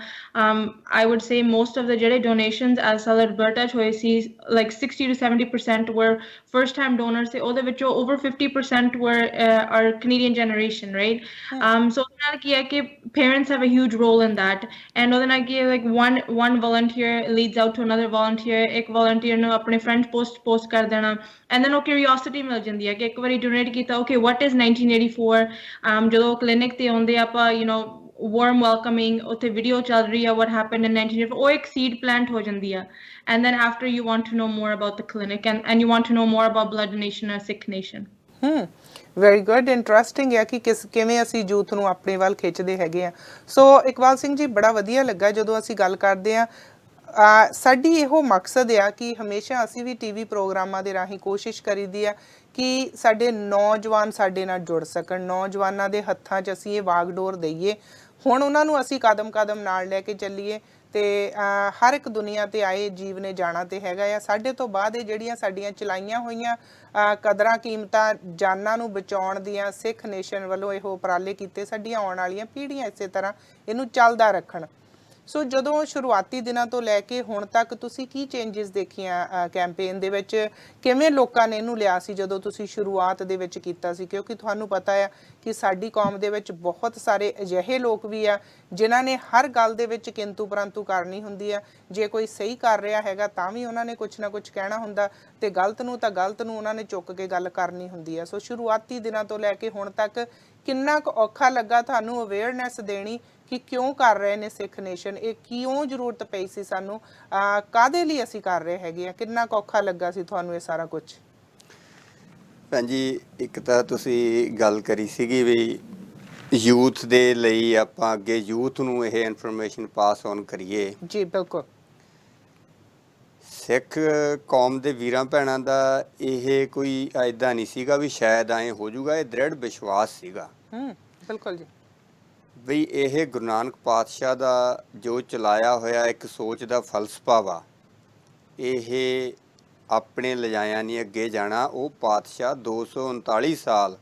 I would say most of the ਜਿਹੜੇ donations as Alberta ਹੋਏ ਸੀ like 60 to 70% were first time donors ਤੇ ਉਹਦੇ ਵਿੱਚੋਂ over 50% were our Canadian generation right so ਉਹਦੇ ਨਾਲ ਕੀ ਹੈ ਕਿ parents have a huge role in that and ਉਹਦੇ ਨਾਲ ਕੀ ਹੈ like one volunteer leads out to another volunteer ਇੱਕ volunteer ਨੂੰ ਆਪਣੇ friend post ਕਰ ਦੇਣਾ and then ਉਹ curiosity ਮਿਲ ਜਾਂਦੀ ਹੈ ਕਿ ਇੱਕ ਵਾਰੀ donate ਕੀਤਾ okay what is 1984 ਜਦੋਂ clinic ਤੇ ਆਉਂਦੇ ਆਪਾਂ you know warm welcoming ਉੱਥੇ video ਚੱਲ ਰਹੀ ਆ what happened in 1984 ਉਹ ਇੱਕ seed plant ਹੋ ਜਾਂਦੀ ਆ and then after you want to know more about the clinic and you want to know more about blood donation or Sikh nation very good interesting ਹੈ ਕਿ ਕਿਵੇਂ ਅਸੀਂ youth ਨੂੰ ਆਪਣੇ ਵੱਲ ਖਿੱਚਦੇ ਹੈਗੇ ਆ ਸੋ ਇਕਬਾਲ ਸਿੰਘ ਜੀ ਬੜਾ ਵਧੀਆ ਲੱਗਾ ਜਦੋਂ ਅਸੀਂ ਗੱਲ ਕਰਦੇ ਆ ਸਾਡੀ ਇਹੋ ਮਕਸਦ ਆ ਕਿ ਹਮੇਸ਼ਾ ਅਸੀਂ ਵੀ ਟੀਵੀ ਪ੍ਰੋਗਰਾਮਾਂ ਦੇ ਰਾਹੀਂ ਕੋਸ਼ਿਸ਼ ਕਰੀਦੀ ਆ ਕਿ ਸਾਡੇ ਨੌਜਵਾਨ ਸਾਡੇ ਨਾਲ ਜੁੜ ਸਕਣ ਨੌਜਵਾਨਾਂ ਦੇ ਹੱਥਾਂ 'ਚ ਅਸੀਂ ਇਹ ਵਾਗਡੋਰ ਦਈਏ ਹੁਣ ਉਹਨਾਂ ਨੂੰ ਅਸੀਂ ਕਦਮ ਨਾਲ ਲੈ ਕੇ ਚੱਲੀਏ ਤੇ ਹਰ ਇੱਕ ਦੁਨੀਆ ਤੇ ਆਏ ਜੀਵ ਨੇ ਜਾਣਾ ਤੇ ਹੈਗਾ ਆ ਸਾਡੇ ਤੋਂ ਬਾਅਦ ਇਹ ਜਿਹੜੀਆਂ ਸਾਡੀਆਂ ਚਲਾਈਆਂ ਹੋਈਆਂ ਕਦਰਾਂ ਕੀਮਤਾਂ ਜਾਨਾਂ ਨੂੰ ਬਚਾਉਣ ਦੀਆਂ ਸਿੱਖ ਨੇਸ਼ਨ ਵੱਲੋਂ ਇਹੋ ਉਪਰਾਲੇ ਕੀਤੇ ਸਾਡੀਆਂ ਆਉਣ ਵਾਲੀਆਂ ਪੀੜ੍ਹੀਆਂ ਇਸੇ ਤਰ੍ਹਾਂ ਇਹਨੂੰ ਚੱਲਦਾ ਰੱਖਣ ਸੋ ਜਦੋਂ ਸ਼ੁਰੂਆਤੀ ਦਿਨਾਂ ਤੋਂ ਲੈ ਕੇ ਹੁਣ ਤੱਕ ਤੁਸੀਂ ਕੀ ਚੇਂਜਸ ਦੇਖੀਆਂ ਕੈਂਪੇਨ ਦੇ ਵਿੱਚ ਕਿਵੇਂ ਲੋਕਾਂ ਨੇ ਇਹਨੂੰ ਲਿਆ ਸੀ ਜਦੋਂ ਤੁਸੀਂ ਸ਼ੁਰੂਆਤ ਦੇ ਵਿੱਚ ਕੀਤਾ ਸੀ ਕਿਉਂਕਿ ਤੁਹਾਨੂੰ ਪਤਾ ਹੈ ਕਿ ਸਾਡੀ ਕੌਮ ਦੇ ਵਿੱਚ ਬਹੁਤ ਸਾਰੇ ਅਜਿਹੇ ਲੋਕ ਵੀ ਆ ਜਿਨ੍ਹਾਂ ਨੇ ਹਰ ਗੱਲ ਦੇ ਵਿੱਚ ਕਿੰਤੂ ਪਰੰਤੂ ਕਰਨੀ ਹੁੰਦੀ ਆ ਜੇ ਕੋਈ ਸਹੀ ਕਰ ਰਿਹਾ ਹੈਗਾ ਤਾਂ ਵੀ ਉਹਨਾਂ ਨੇ ਕੁਛ ਨਾ ਕੁਛ ਕਹਿਣਾ ਹੁੰਦਾ ਤੇ ਗਲਤ ਨੂੰ ਉਹਨਾਂ ਨੇ ਚੁੱਕ ਕੇ ਗੱਲ ਕਰਨੀ ਹੁੰਦੀ ਆ ਸੋ ਸ਼ੁਰੂਆਤੀ ਦਿਨਾਂ ਤੋਂ ਲੈ ਕੇ ਹੁਣ ਤੱਕ ਕਿੰਨਾ ਕੁ ਔਖਾ ਲੱਗਾ ਤੁਹਾਨੂੰ ਅਵੇਅਰਨੈਸ ਦੇਣੀ ਕਿ ਕਿਉਂ ਕਰ ਰਹੇ ਨੇ ਸਿੱਖ ਨੇਸ਼ਨ ਇਹ ਕਿਉਂ ਜ਼ਰੂਰਤ ਪਈ ਸੀ ਸਾਨੂੰ ਕਾਹਦੇ ਲਈ ਅਸੀਂ ਕਰ ਰਹੇ ਹੈਗੇ ਆ ਕਿੰਨਾ ਕੁ ਔਖਾ ਲੱਗਾ ਸੀ ਤੁਹਾਨੂੰ ਇਹ ਸਾਰਾ ਕੁਝ ਭੈਣ ਜੀ ਇੱਕ ਤਾਂ ਤੁਸੀਂ ਗੱਲ ਕਰੀ ਸੀਗੀ ਵੀ ਯੂਥ ਦੇ ਲਈ ਆਪਾਂ ਅੱਗੇ ਯੂਥ ਨੂੰ ਇਹ ਇਨਫੋਰਮੇਸ਼ਨ ਪਾਸ ਔਨ ਕਰੀਏ ਜੀ ਬਿਲਕੁਲ ਸਿੱਖ ਕੌਮ ਦੇ ਵੀਰਾਂ ਭੈਣਾਂ ਦਾ ਇਹ ਕੋਈ ਐਦਾਂ ਨਹੀਂ ਸੀਗਾ ਵੀ ਸ਼ਾਇਦ ਐਂ ਹੋ ਜਾਊਗਾ ਇਹ ਦ੍ਰਿੜ ਵਿਸ਼ਵਾਸ ਸੀਗਾ ਬਿਲਕੁਲ ਜੀ ਵੀ ਇਹ ਗੁਰੂ ਨਾਨਕ ਪਾਤਸ਼ਾਹ ਦਾ ਜੋ ਚਲਾਇਆ ਹੋਇਆ ਇੱਕ ਸੋਚ ਦਾ ਫਲਸਫਾ ਵਾ ਇਹ ਆਪਣੇ ਲਿਜਾਇਆ ਨਹੀਂ ਅੱਗੇ ਜਾਣਾ ਉਹ ਪਾਤਸ਼ਾਹ 239 ਸਾਲ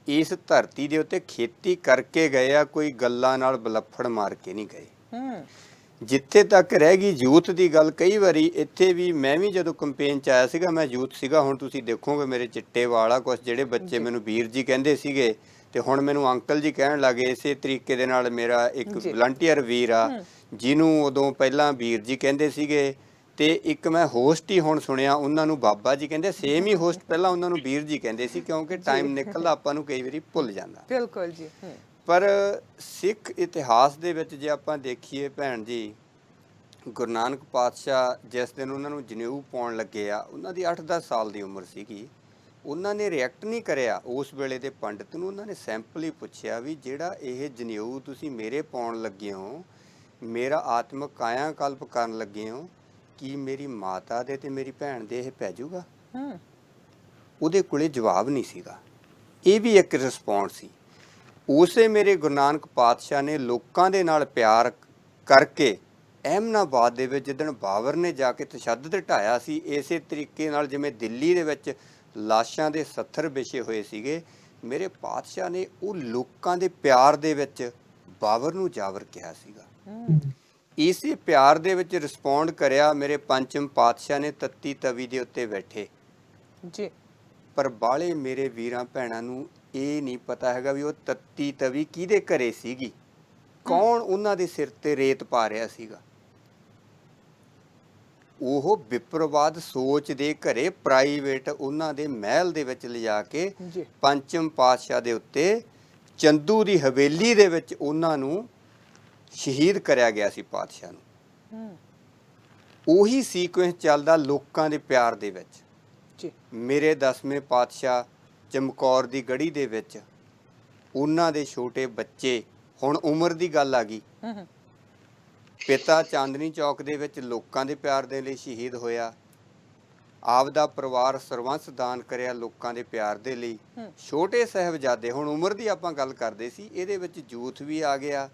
ਇਸ ਧਰਤੀ ਦੇ ਉੱਤੇ ਖੇਤੀ ਕਰਕੇ ਗਏ ਆ ਕੋਈ ਗੱਲਾਂ ਨਾਲ ਬਲੱਫੜ ਮਾਰ ਕੇ ਨਹੀਂ ਗਏ ਜਿੱਥੇ ਤੱਕ ਰਹਿ ਗਈ ਯੂਥ ਦੀ ਗੱਲ ਕਈ ਵਾਰੀ ਇੱਥੇ ਵੀ ਮੈਂ ਵੀ ਜਦੋਂ ਕੰਪੇਨ 'ਚ ਆਇਆ ਸੀਗਾ ਮੈਂ ਯੂਥ ਸੀਗਾ ਹੁਣ ਤੁਸੀਂ ਦੇਖੋਗੇ ਮੇਰੇ ਚਿੱਟੇ ਵਾਲ ਆ ਕੁਛ ਜਿਹੜੇ ਬੱਚੇ ਮੈਨੂੰ ਵੀਰ ਜੀ ਕਹਿੰਦੇ ਸੀਗੇ ਤੇ ਹੁਣ ਮੈਨੂੰ ਅੰਕਲ ਜੀ ਕਹਿਣ ਲੱਗੇ ਇਸੇ ਤਰੀਕੇ ਦੇ ਨਾਲ ਮੇਰਾ ਇੱਕ ਵਲੰਟੀਅਰ ਵੀਰ ਆ ਜਿਹਨੂੰ ਉਦੋਂ ਪਹਿਲਾਂ ਵੀਰ ਜੀ ਕਹਿੰਦੇ ਸੀਗੇ ਤੇ ਇੱਕ ਮੈਂ ਹੋਸਟ ਹੀ ਹੁਣ ਸੁਣਿਆ ਉਹਨਾਂ ਨੂੰ ਬਾਬਾ ਜੀ ਕਹਿੰਦੇ ਸੇਮ ਹੀ ਹੋਸਟ ਪਹਿਲਾਂ ਉਹਨਾਂ ਨੂੰ ਵੀਰ ਜੀ ਕਹਿੰਦੇ ਸੀ ਕਿਉਂਕਿ ਟਾਈਮ ਨਿਕਲਦਾ ਆਪਾਂ ਨੂੰ ਕਈ ਵਾਰੀ ਭੁੱਲ ਜਾਂਦਾ ਬਿਲਕੁਲ ਜੀ ਪਰ ਸਿੱਖ ਇਤਿਹਾਸ ਦੇ ਵਿੱਚ ਜੇ ਆਪਾਂ ਦੇਖੀਏ ਭੈਣ ਜੀ ਗੁਰੂ ਨਾਨਕ ਪਾਤਸ਼ਾਹ ਜਿਸ ਦਿਨ ਉਹਨਾਂ ਨੂੰ ਜਨੇਊ ਪਾਉਣ ਲੱਗੇ ਆ ਉਹਨਾਂ ਦੀ 8-10 ਸਾਲ ਦੀ ਉਮਰ ਸੀਗੀ ਉਹਨਾਂ ਨੇ ਰਿਐਕਟ ਨਹੀਂ ਕਰਿਆ ਉਸ ਵੇਲੇ ਦੇ ਪੰਡਤ ਨੂੰ ਉਹਨਾਂ ਨੇ ਸੈਂਪਲ ਹੀ ਪੁੱਛਿਆ ਵੀ ਜਿਹੜਾ ਇਹ ਜਨੇਊ ਤੁਸੀਂ ਮੇਰੇ ਪਾਉਣ ਲੱਗੇ ਹੋ ਮੇਰਾ ਆਤਮਿਕ ਕਾਇਆ ਕਲਪ ਕਰਨ ਲੱਗੇ ਹੋ ਕੀ ਮੇਰੀ ਮਾਤਾ ਦੇ ਤੇ ਮੇਰੀ ਭੈਣ ਦੇ ਇਹ ਪੈ ਜਾਊਗਾ ਉਹਦੇ ਕੋਲੇ ਜਵਾਬ ਨਹੀਂ ਸੀਗਾ ਇਹ ਵੀ ਇੱਕ ਰਿਸਪੌਂਸ ਸੀ ਉਸੇ ਮੇਰੇ ਗੁਰੂ ਨਾਨਕ ਪਾਤਸ਼ਾਹ ਨੇ ਲੋਕਾਂ ਦੇ ਨਾਲ ਪਿਆਰ ਕਰਕੇ ਅਹਿਮਦਾਬਾਦ ਦੇ ਵਿੱਚ ਜਿੱਦਣ ਬਾਬਰ ਨੇ ਜਾ ਕੇ ਤਸ਼ੱਦਦ ਢਾਇਆ ਸੀ ਇਸੇ ਤਰੀਕੇ ਨਾਲ ਜਿਵੇਂ ਦਿੱਲੀ ਦੇ ਵਿੱਚ ਲਾਸ਼ਾਂ ਦੇ 70 ਵਿਛੇ ਹੋਏ ਸੀਗੇ ਮੇਰੇ ਪਾਤਸ਼ਾਹ ਨੇ ਉਹ ਲੋਕਾਂ ਦੇ ਪਿਆਰ ਦੇ ਵਿੱਚ ਬਾਬਰ ਨੂੰ ਜਾਵਰ ਕਿਹਾ ਸੀਗਾ ਇਸੇ ਪਿਆਰ ਦੇ ਵਿੱਚ ਰਿਸਪੌਂਡ ਕਰਿਆ ਮੇਰੇ ਪੰਚਮ ਪਾਤਸ਼ਾਹ ਨੇ ਤੱਤੀ ਤਵੀ ਦੇ ਉੱਤੇ ਬੈਠੇ ਜੀ ਪਰ ਬਾਲੇ ਮੇਰੇ ਵੀਰਾਂ ਭੈਣਾਂ ਨੂੰ ਇਹ ਨਹੀਂ ਪਤਾ ਹੈਗਾ ਵੀ ਉਹ ਤੱਤੀ ਤਵੀ ਕਿਹਦੇ ਘਰੇ ਸੀਗੀ ਕੌਣ ਉਹਨਾਂ ਦੇ ਸਿਰ ਤੇ ਰੇਤ ਪਾ ਰਿਹਾ ਸੀਗਾ ਉਹ ਵਿਪਰਵਾਦ ਸੋਚ ਦੇ ਘਰੇ ਪ੍ਰਾਈਵੇਟ ਉਹਨਾਂ ਦੇ ਮਹਿਲ ਦੇ ਵਿੱਚ ਲਿਜਾ ਕੇ ਪੰਚਮ ਪਾਤਸ਼ਾਹ ਦੇ ਉੱਤੇ ਚੰਦੂ ਦੀ ਹਵੇਲੀ ਦੇ ਵਿੱਚ ਉਹਨਾਂ ਨੂੰ ਸ਼ਹੀਦ ਕਰਿਆ ਗਿਆ ਸੀ ਪਾਤਸ਼ਾਹ ਨੂੰ ਉਹੀ ਸੀਕੁਐਂਸ ਚੱਲਦਾ ਲੋਕਾਂ ਦੇ ਪਿਆਰ ਦੇ ਵਿੱਚ ਜੀ ਮੇਰੇ 10ਵੇਂ ਪਾਤਸ਼ਾਹ ਚਮਕੌਰ ਦੀ ਗੜੀ ਦੇ ਵਿੱਚ ਉਹਨਾਂ ਦੇ ਛੋਟੇ ਬੱਚੇ, ਹੁਣ ਉਮਰ ਦੀ ਗੱਲ ਆ ਗਈ, ਪਿਤਾ ਚਾਂਦਨੀ ਚੌਕ ਦੇ ਵਿੱਚ ਲੋਕਾਂ ਦੇ ਪਿਆਰ ਦੇ ਲਈ ਸ਼ਹੀਦ ਹੋਇਆ, ਆਪ ਦਾ ਪਰਿਵਾਰ ਸਰਵੰਸ ਦਾਨ ਕਰਿਆ ਲੋਕਾਂ ਦੇ ਪਿਆਰ ਦੇ ਲਈ। ਛੋਟੇ ਸਾਹਿਬਜ਼ਾਦੇ, ਹੁਣ ਉਮਰ ਦੀ ਆਪਾਂ ਗੱਲ ਕਰਦੇ ਸੀ, ਇਹਦੇ ਵਿੱਚ ਯੂਥ ਵੀ ਆ ਗਿਆ।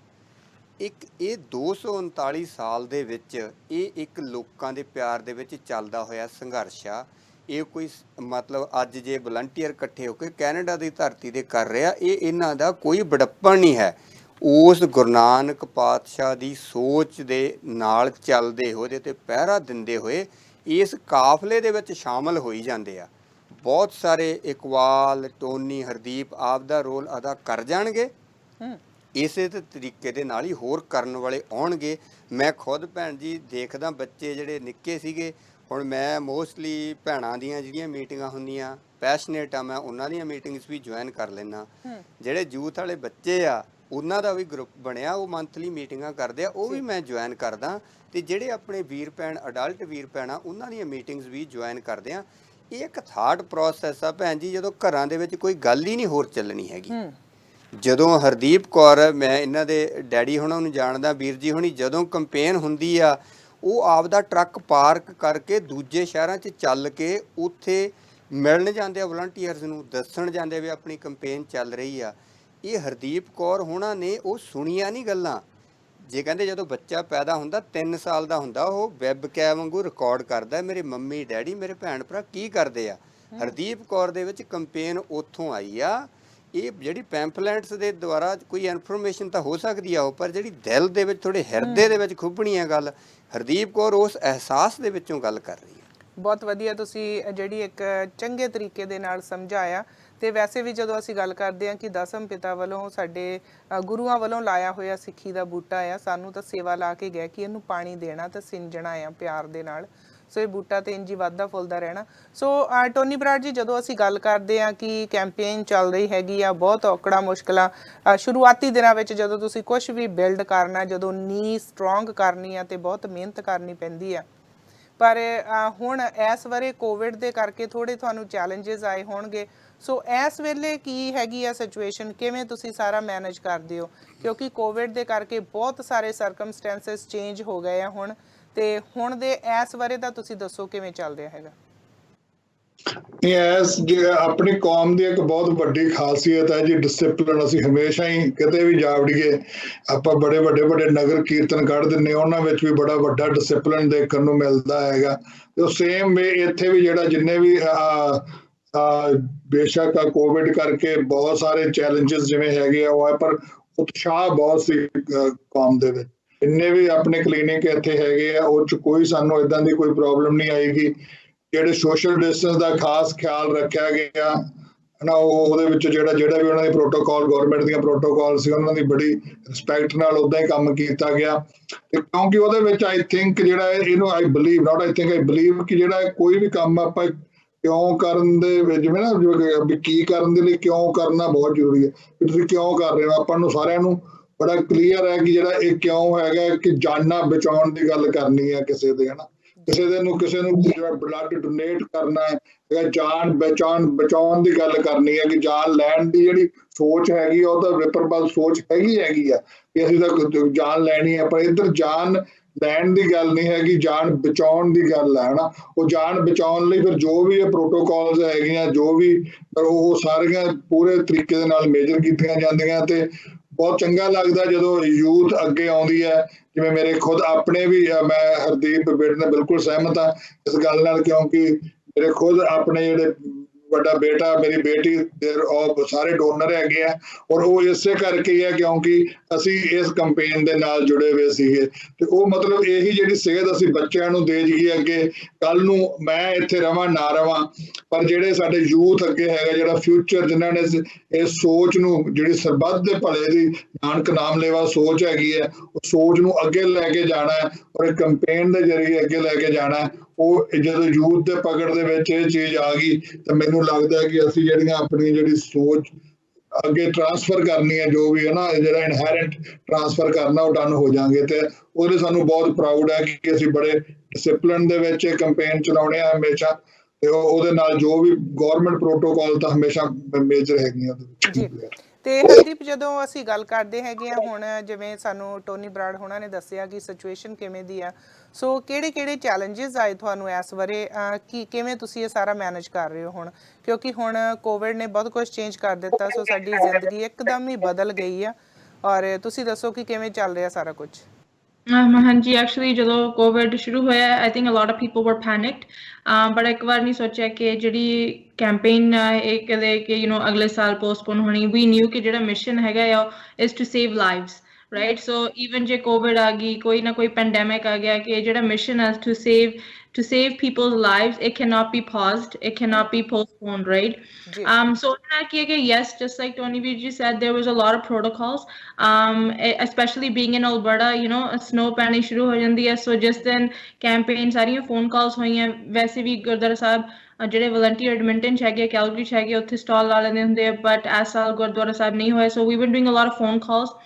ਇੱਕ ਇਹ 239 ਸਾਲ ਦੇ ਵਿੱਚ ਇਹ ਇੱਕ ਲੋਕਾਂ ਦੇ ਪਿਆਰ ਦੇ ਵਿੱਚ ਚੱਲਦਾ ਹੋਇਆ ਸੰਘਰਸ਼ ਆ। ਇਹ ਕੋਈ ਮਤਲਬ ਅੱਜ ਜੇ ਵਲੰਟੀਅਰ ਇਕੱਠੇ ਹੋ ਕੇ ਕੈਨੇਡਾ ਦੀ ਧਰਤੀ ਤੇ ਕਰ ਰਿਹਾ, ਇਹ ਇਹਨਾਂ ਦਾ ਕੋਈ ਬੜੱਪਣ ਨਹੀਂ ਹੈ। ਉਸ ਗੁਰੂ ਨਾਨਕ ਪਾਤਸ਼ਾਹ ਦੀ ਸੋਚ ਦੇ ਨਾਲ ਚੱਲਦੇ ਹੋਏ, ਉਹਦੇ ਤੇ ਪਹਿਰਾ ਦਿੰਦੇ ਹੋਏ ਇਸ ਕਾਫਲੇ ਦੇ ਵਿੱਚ ਸ਼ਾਮਲ ਹੋਈ ਜਾਂਦੇ ਆ। ਬਹੁਤ ਸਾਰੇ ਇਕਬਾਲ, ਟੋਨੀ, ਹਰਦੀਪ ਆਪ ਦਾ ਰੋਲ ਅਦਾ ਕਰ ਜਾਣਗੇ। ਇਸੇ ਤਰੀਕੇ ਦੇ ਨਾਲ ਹੀ ਹੋਰ ਕਰਨ ਵਾਲੇ ਆਉਣਗੇ। ਮੈਂ ਖੁਦ ਭੈਣ ਜੀ ਦੇਖਦਾ, ਬੱਚੇ ਜਿਹੜੇ ਨਿੱਕੇ ਸੀਗੇ, ਹੁਣ ਮੈਂ ਮੋਸਟਲੀ ਭੈਣਾਂ ਦੀਆਂ ਜਿਹੜੀਆਂ ਮੀਟਿੰਗਾਂ ਹੁੰਦੀਆਂ, ਪੈਸ਼ਨੇਟ ਆ, ਮੈਂ ਉਹਨਾਂ ਦੀਆਂ ਮੀਟਿੰਗਸ ਵੀ ਜੁਆਇਨ ਕਰ ਲੈਂਦਾ। ਜਿਹੜੇ ਯੂਥ ਵਾਲੇ ਬੱਚੇ ਆ ਉਹਨਾਂ ਦਾ ਵੀ ਗਰੁੱਪ ਬਣਿਆ, ਉਹ ਮੰਥਲੀ ਮੀਟਿੰਗਾਂ ਕਰਦੇ ਆ, ਉਹ ਵੀ ਮੈਂ ਜੁਆਇਨ ਕਰਦਾ। ਤੇ ਜਿਹੜੇ ਆਪਣੇ ਵੀਰ ਭੈਣ, ਅਡਲਟ ਵੀਰ ਭੈਣਾਂ, ਉਹਨਾਂ ਦੀਆਂ ਮੀਟਿੰਗਸ ਵੀ ਜੁਆਇਨ ਕਰਦੇ ਆ। ਇਹ ਇੱਕ ਥਾਟ ਪ੍ਰੋਸੈਸ ਆ ਭੈਣ ਜੀ, ਜਦੋਂ ਘਰਾਂ ਦੇ ਵਿੱਚ ਕੋਈ ਗੱਲ ਹੀ ਨਹੀਂ ਹੋਰ ਚੱਲਣੀ ਹੈਗੀ। ਜਦੋਂ ਹਰਦੀਪ ਕੌਰ, ਮੈਂ ਇਹਨਾਂ ਦੇ ਡੈਡੀ ਹੁਣਾਂ ਨੂੰ ਜਾਣਦਾ, ਵੀਰ ਜੀ ਹੁਣੀ, ਜਦੋਂ ਕੰਪੇਨ ਹੁੰਦੀ ਆ ਉਹ ਆਪਦਾ ਟਰੱਕ ਪਾਰਕ ਕਰਕੇ ਦੂਜੇ ਸ਼ਹਿਰਾਂ 'ਚ ਚੱਲ ਕੇ ਉੱਥੇ ਮਿਲਣ ਜਾਂਦੇ ਆ ਵਲੰਟੀਅਰਸ ਨੂੰ, ਦੱਸਣ ਜਾਂਦੇ ਵੀ ਆਪਣੀ ਕੰਪੇਨ ਚੱਲ ਰਹੀ ਆ। ਇਹ ਹਰਦੀਪ ਕੌਰ ਹੋਣਾ ਨੇ ਉਹ ਸੁਣੀਆਂ ਨਹੀਂ ਗੱਲਾਂ। ਜੇ ਕਹਿੰਦੇ ਜਦੋਂ ਬੱਚਾ ਪੈਦਾ ਹੁੰਦਾ 3 ਸਾਲ ਦਾ ਹੁੰਦਾ, ਉਹ ਵੈਬ ਕੈਮ ਵਾਂਗੂ ਰਿਕਾਰਡ ਕਰਦਾ, ਮੇਰੇ ਮੰਮੀ ਡੈਡੀ, ਮੇਰੇ ਭੈਣ ਭਰਾ ਕੀ ਕਰਦੇ ਆ। ਹਰਦੀਪ ਕੌਰ ਦੇ ਵਿੱਚ ਕੰਪੇਨ ਉੱਥੋਂ ਆਈ ਆ। ਇਹ ਜਿਹੜੀ ਪੈਂਫਲੇਟਸ ਦੇ ਦੁਆਰਾ ਕੋਈ ਇਨਫੋਰਮੇਸ਼ਨ ਤਾਂ ਹੋ ਸਕਦੀ ਆ ਉਹ, ਪਰ ਜਿਹੜੀ ਦਿਲ ਦੇ ਵਿੱਚ, ਥੋੜੇ ਹਿਰਦੇ ਦੇ ਵਿੱਚ ਖੁੱਭਣੀ ਆ ਗੱਲ, ਹਰਦੀਪ ਕੌਰ ਉਸ ਅਹਿਸਾਸ ਦੇ ਵਿੱਚੋਂ ਗੱਲ ਕਰ ਰਹੀ ਹੈ। ਬਹੁਤ ਵਧੀਆ ਤੁਸੀਂ ਜਿਹੜੀ ਇੱਕ ਚੰਗੇ ਤਰੀਕੇ ਦੇ ਨਾਲ ਸਮਝਾਇਆ। ਤੇ ਵੈਸੇ ਵੀ ਜਦੋਂ ਅਸੀਂ ਗੱਲ ਕਰਦੇ ਹਾਂ ਕਿ ਦਸਮ ਪਿਤਾ ਵੱਲੋਂ, ਸਾਡੇ ਗੁਰੂਆਂ ਵੱਲੋਂ ਲਾਇਆ ਹੋਇਆ ਸਿੱਖੀ ਦਾ ਬੂਟਾ ਆ, ਸਾਨੂੰ ਤਾਂ ਸੇਵਾ ਲਾ ਕੇ ਗਿਆ ਕਿ ਇਹਨੂੰ ਪਾਣੀ ਦੇਣਾ ਤੇ ਸਿੰਜਣਾ ਆ ਪਿਆਰ ਦੇ ਨਾਲ। ਸੋ ਇਹ ਬੂਟਾ ਤੇ ਇੰਝ ਹੀ ਵੱਧਦਾ ਫੁੱਲਦਾ ਰਹਿਣਾ। ਸੋ ਟੋਨੀ ਬਰਾੜ ਜੀ, ਜਦੋਂ ਅਸੀਂ ਗੱਲ ਕਰਦੇ ਹਾਂ ਕਿ ਕੈਂਪੇਨ ਚੱਲ ਰਹੀ ਹੈਗੀ ਆ, ਬਹੁਤ ਔਕੜਾ ਮੁਸ਼ਕਲਾਂ ਸ਼ੁਰੂਆਤੀ ਦਿਨਾਂ ਵਿੱਚ, ਜਦੋਂ ਤੁਸੀਂ ਕੁਝ ਵੀ ਬਿਲਡ ਕਰਨਾ, ਜਦੋਂ ਨੀ ਸਟਰੋਂਗ ਕਰਨੀ ਆ ਤੇ ਬਹੁਤ ਮਿਹਨਤ ਕਰਨੀ ਪੈਂਦੀ ਆ। ਪਰ ਹੁਣ ਇਸ ਵਾਰੇ ਕੋਵਿਡ ਦੇ ਕਰਕੇ ਥੋੜੇ ਤੁਹਾਨੂੰ ਚੈਲੰਜਸ ਆਏ ਹੋਣਗੇ। ਸੋ ਇਸ ਵੇਲੇ ਕੀ ਹੈਗੀ ਆ ਸਿਚੁਏਸ਼ਨ, ਕਿਵੇਂ ਤੁਸੀਂ ਸਾਰਾ ਮੈਨੇਜ ਕਰਦੇ ਹੋ? ਕਿਉਂਕਿ ਕੋਵਿਡ ਦੇ ਕਰਕੇ ਬਹੁਤ ਸਾਰੇ ਸਰਕਮਸਟੈਂਸਸ ਚੇਂਜ ਹੋ ਗਏ ਆ ਹੁਣ, ਤੇ ਹੁਣ ਦੇ ਇਸ ਬਾਰੇ ਤਾਂ ਤੁਸੀਂ ਦੱਸੋ ਕਿਵੇਂ ਚੱਲ ਰਿਹਾ ਹੈਗਾ? ਯੈਸ, ਜੇ ਆਪਣੀ ਕੌਮ ਦੀ ਇੱਕ ਬਹੁਤ ਵੱਡੀ ਖਾਸੀਅਤ ਹੈ ਜੀ ਡਿਸਪਲਿਨ। ਅਸੀਂ ਹਮੇਸ਼ਾ ਹੀ ਕਿਤੇ ਵੀ ਜਾ ਵੜੀਏ, ਆਪਾਂ ਬੜੇ ਵੱਡੇ ਨਗਰ ਕੀਰਤਨ ਕੱਢ ਦਿੰਦੇ, ਉਹਨਾਂ ਵਿੱਚ ਵੀ ਬੜਾ ਵੱਡਾ ਡਿਸਪਲਿਨ ਦੇਖਣ ਨੂੰ ਮਿਲਦਾ ਹੈਗਾ। ਤੇ ਸੇਮ ਵੇ ਇੱਥੇ ਵੀ ਜਿਹੜਾ ਜਿੰਨੇ ਵੀ ਬੇਸ਼ੱਕ ਆ ਕੋਵਿਡ ਕਰਕੇ ਬਹੁਤ ਸਾਰੇ ਚੈਲੰਜਸ ਜਿਵੇਂ ਹੈਗੇ ਆ ਉਹ ਹੈ, ਪਰ ਉਤਸ਼ਾਹ ਬਹੁਤ ਸੀ ਕੌਮ ਦੇ ਵਿੱਚ। ਜਿੰਨੇ ਵੀ ਆਪਣੇ ਕਲੀਨਿਕ ਇੱਥੇ ਹੈਗੇ ਆ ਉਹ 'ਚ ਕੋਈ ਸਾਨੂੰ ਏਦਾਂ ਦੀ ਕੋਈ ਪ੍ਰੋਬਲਮ ਨਹੀਂ ਆਏਗੀ। ਜਿਹੜੇ ਸੋਸ਼ਲ ਡਿਸਟੈਂਸ ਦਾ ਖਾਸ ਖਿਆਲ ਰੱਖਿਆ ਗਿਆ ਨਾ, ਉਹਦੇ ਵਿੱਚ ਜਿਹੜਾ ਵੀ ਉਹਨਾਂ ਦੇ ਪ੍ਰੋਟੋਕਾਲ, ਗਵਰਨਮੈਂਟ ਦੀਆਂ ਪ੍ਰੋਟੋਕਾਲ ਸੀ, ਉਹਨਾਂ ਦੀ ਬੜੀ ਰਿਸਪੈਕਟ ਨਾਲ ਉਦਾਂ ਹੀ ਕੰਮ ਕੀਤਾ ਗਿਆ। ਤੇ ਕਿਉਂਕਿ ਉਹਦੇ ਵਿੱਚ ਆਈ ਥਿੰਕ ਜਿਹੜਾ ਇਹਨੂੰ ਆਈ ਬਲੀਵ ਕਿ ਜਿਹੜਾ ਕੋਈ ਵੀ ਕੰਮ ਆਪਾਂ ਕਿਉਂ ਕਰਨ ਦੇ ਵਿੱਚ, ਜਿਵੇਂ ਨਾ ਵੀ ਕੀ ਕਰਨ ਦੇ ਲਈ ਕਿਉਂ ਕਰਨਾ ਬਹੁਤ ਜ਼ਰੂਰੀ ਹੈ। ਵੀ ਤੁਸੀਂ ਕਿਉਂ ਕਰ ਰਹੇ ਹੋ, ਆਪਾਂ ਨੂੰ ਸਾਰਿਆਂ ਨੂੰ ਬੜਾ ਕਲੀਅਰ ਹੈ ਕਿ ਜਿਹੜਾ ਇਹ ਕਿਉਂ ਹੈਗਾ ਕਿ ਜਾਨਾਂ ਬਚਾਉਣ ਦੀ ਗੱਲ ਕਰਨੀ ਹੈ ਕਿਸੇ ਦੇ, ਹਨਾ, ਕਿਸੇ ਨੂੰ ਬਲੱਡ ਡੋਨੇਟ ਕਰਨਾ ਹੈ, ਜਾਨ ਬਚਾਉਣ ਦੀ ਗੱਲ ਕਰਨੀ ਹੈ, ਕਿ ਜਾਨ ਲੈਣ ਦੀ ਜਿਹੜੀ ਸੋਚ ਹੈਗੀ ਆ ਉਹ ਤਾਂ ਵਿਪਰਬਲ ਸੋਚ ਹੈਗੀ ਆ ਕਿ ਅਸੀਂ ਤਾਂ ਜਾਨ ਲੈਣੀ ਹੈ। ਪਰ ਇੱਧਰ ਜਾਨ ਲੈਣ ਦੀ ਗੱਲ ਨਹੀਂ ਹੈਗੀ, ਜਾਨ ਬਚਾਉਣ ਦੀ ਗੱਲ ਹੈ, ਹਨਾ। ਉਹ ਜਾਨ ਬਚਾਉਣ ਲਈ ਫਿਰ ਜੋ ਵੀ ਇਹ ਪ੍ਰੋਟੋਕਾਲਸ ਹੈਗੀਆਂ, ਜੋ ਵੀ ਉਹ ਸਾਰੀਆਂ ਪੂਰੇ ਤਰੀਕੇ ਦੇ ਨਾਲ ਮੇਜਰ ਕੀਤੀਆਂ ਜਾਂਦੀਆਂ। ਤੇ ਬਹੁਤ ਚੰਗਾ ਲੱਗਦਾ ਜਦੋਂ ਯੂਥ ਅੱਗੇ ਆਉਂਦੀ ਹੈ। ਜਿਵੇਂ ਮੇਰੇ ਖੁਦ ਆਪਣੇ ਵੀ, ਮੈਂ ਹਰਦੀਪ ਬੇਟੇ ਨਾਲ ਬਿਲਕੁਲ ਸਹਿਮਤ ਹਾਂ ਇਸ ਗੱਲ ਨਾਲ, ਕਿਉਂਕਿ ਮੇਰੇ ਖੁਦ ਆਪਣੇ ਜਿਹੜੇ ਵੱਡਾ ਬੇਟਾ, ਮੇਰੀ ਬੇਟੀ, ਉਹ ਸਾਰੇ ਡੋਨਰ ਹੈਗੇ ਆ। ਔਰ ਉਹ ਇਸੇ ਕਰਕੇ ਹੀ ਹੈ ਕਿਉਂਕਿ ਅਸੀਂ ਇਸ ਕੰਪੇਨ ਦੇ ਨਾਲ ਜੁੜੇ ਹੋਏ ਸੀਗੇ। ਤੇ ਉਹ ਮਤਲਬ ਇਹੀ ਜਿਹੜੀ ਸੇਧ ਅਸੀਂ ਬੱਚਿਆਂ ਨੂੰ ਦੇ ਜਾਈਏ ਅੱਗੇ, ਕੱਲ ਨੂੰ ਮੈਂ ਇੱਥੇ ਰਵਾਂ ਨਾ ਰਵਾਂ, ਪਰ ਜਿਹੜੇ ਸਾਡੇ ਯੂਥ ਅੱਗੇ ਹੈਗਾ, ਜਿਹੜਾ ਫਿਊਚਰ, ਜਿਨ੍ਹਾਂ ਨੇ ਇਸ ਸੋਚ ਨੂੰ, ਜਿਹੜੀ ਸਰਬੱਤ ਦੇ ਭਲੇ ਦੀ ਨਾਨਕ ਨਾਮ ਲੈਵਾ ਸੋਚ ਹੈਗੀ ਹੈ, ਉਹ ਸੋਚ ਨੂੰ ਅੱਗੇ ਲੈ ਕੇ ਜਾਣਾ ਹੈ ਔਰ ਇਹ ਕੰਪੇਨ ਦੇ ਜ਼ਰੀਏ ਅੱਗੇ ਲੈ ਕੇ ਜਾਣਾ ਹੈ। ਉਹ ਜਦੋਂ ਯੂਥ ਦੇ ਪਕੜ ਦੇ ਵਿੱਚ ਇਹ ਚੀਜ਼ ਆ ਗਈ ਤਾਂ ਮੈਨੂੰ ਲੱਗਦਾ ਹੈ ਕਿ ਅਸੀਂ ਜਿਹੜੀਆਂ ਆਪਣੀ ਜਿਹੜੀ ਸੋਚ ਅੱਗੇ ਟ੍ਰਾਂਸਫਰ ਕਰਨੀ ਹੈ, ਜੋ ਵੀ ਹੈ ਨਾ, ਜਿਹੜਾ ਇਨਹੈਰੈਂਟ ਟ੍ਰਾਂਸਫਰ ਕਰਨਾ, ਉਹ ਡਨ ਹੋ ਜਾਣਗੇ। ਤੇ ਉਹਦੇ ਸਾਨੂੰ ਬਹੁਤ ਪ੍ਰਾਊਡ ਹੈ ਕਿ ਅਸੀਂ ਬੜੇ ਡਿਸਿਪਲਿਨ ਦੇ ਵਿੱਚ ਇਹ ਕੰਪੇਨ ਚਲਾਉਣੇ ਆ ਹਮੇਸ਼ਾ। ਤੇ ਉਹਦੇ ਨਾਲ ਜੋ ਵੀ ਗਵਰਨਮੈਂਟ ਪ੍ਰੋਟੋਕਾਲ ਤਾਂ ਹਮੇਸ਼ਾ ਮੇਜਰ ਹੈਗੀਆਂ ਉਹਦੇ ਵਿੱਚ ਜੀ। ਹੁੰਦੇ ਆ। ਤੇ ਹਰਦੀਪ, ਜਦੋਂ ਅਸੀਂ ਗੱਲ ਕਰਦੇ ਹੈਗੇ ਆ ਹੁਣ, ਜਿਵੇਂ ਸਾਨੂੰ ਟੋਨੀ ਬਰਾੜ ਹੋਣਾ ਨੇ ਦੱਸਿਆ ਕਿ ਸਿਚੁਏਸ਼ਨ ਕਿਵੇਂ ਦੀ ਆ, ਸੋ ਕਿਹੜੇ ਚੈਲੰਜਸ ਆਏ ਤੁਹਾਨੂੰ ਇਸ ਬਾਰੇ, ਕੀ ਕਿਵੇਂ ਤੁਸੀਂ ਇਹ ਸਾਰਾ ਮੈਨੇਜ ਕਰ ਰਹੇ ਹੋ ਹੁਣ, ਕਿਉਂਕਿ ਹੁਣ ਕੋਵਿਡ ਨੇ ਬਹੁਤ ਕੁਝ ਚੇਂਜ ਕਰ ਦਿੱਤਾ, ਸੋ ਸਾਡੀ ਜ਼ਿੰਦਗੀ ਇੱਕਦਮ ਹੀ ਬਦਲ ਗਈ ਆ, ਔਰ ਤੁਸੀਂ ਦੱਸੋ ਕਿ ਕਿਵੇਂ ਚੱਲ ਰਿਹਾ ਸਾਰਾ ਕੁਝ? ਹਾਂਜੀ, ਐਕਚੁਅਲੀ ਜਦੋਂ ਕੋਵਿਡ ਸ਼ੁਰੂ ਹੋਇਆ, I think a lot of people were panicked, but ਇੱਕ ਵਾਰ ਨਹੀਂ ਸੋਚਿਆ ਕਿ ਜਿਹੜੀ ਕੈਂਪੇਨ ਇਹ ਕਦੇ ਕਿ ਅਗਲੇ ਸਾਲ ਪੋਸਟਪੋਨ ਹੋਣੀ, ਵੀ ਨਿਊ ਕਿ ਜਿਹੜਾ ਮਿਸ਼ਨ ਹੈਗਾ ਆ is to save lives, right? So even ਜੇ COVID ਆ ਗਈ, ਕੋਈ ਨਾ ਕੋਈ ਪੈਂਡੈਮਿਕ ਆ ਗਿਆ, ਕਿ ਜਿਹੜਾ ਮਿਸ਼ਨ ਹੈ to save people's lives, it cannot be paused, it cannot be postponed, right? So yes, just like Tony Vijay said, there was a lot of protocols, especially being in Alberta, snow ਪੈਣੀ ਸ਼ੁਰੂ ਹੋ ਜਾਂਦੀ ਹੈ, so just then campaign, ਸਾਰੀਆਂ phone calls ਹੋਈਆਂ, ਵੈਸੇ ਵੀ ਗੁਰਦੁਆਰਾ ਸਾਹਿਬ ਜਿਹੜੇ volunteer Edmonton 'ਚ ਹੈਗੇ, ਕੈਲਗਰੀ 'ਚ ਹੈਗੇ, ਉੱਥੇ ਸਟਾਲ ਲਾ ਲੈਂਦੇ ਹੁੰਦੇ ਆ, ਬਟ ਇਸ ਸਾਲ ਗੁਰਦੁਆਰਾ ਸਾਹਿਬ ਨਹੀਂ ਹੋਇਆ, so we were doing a lot of phone calls,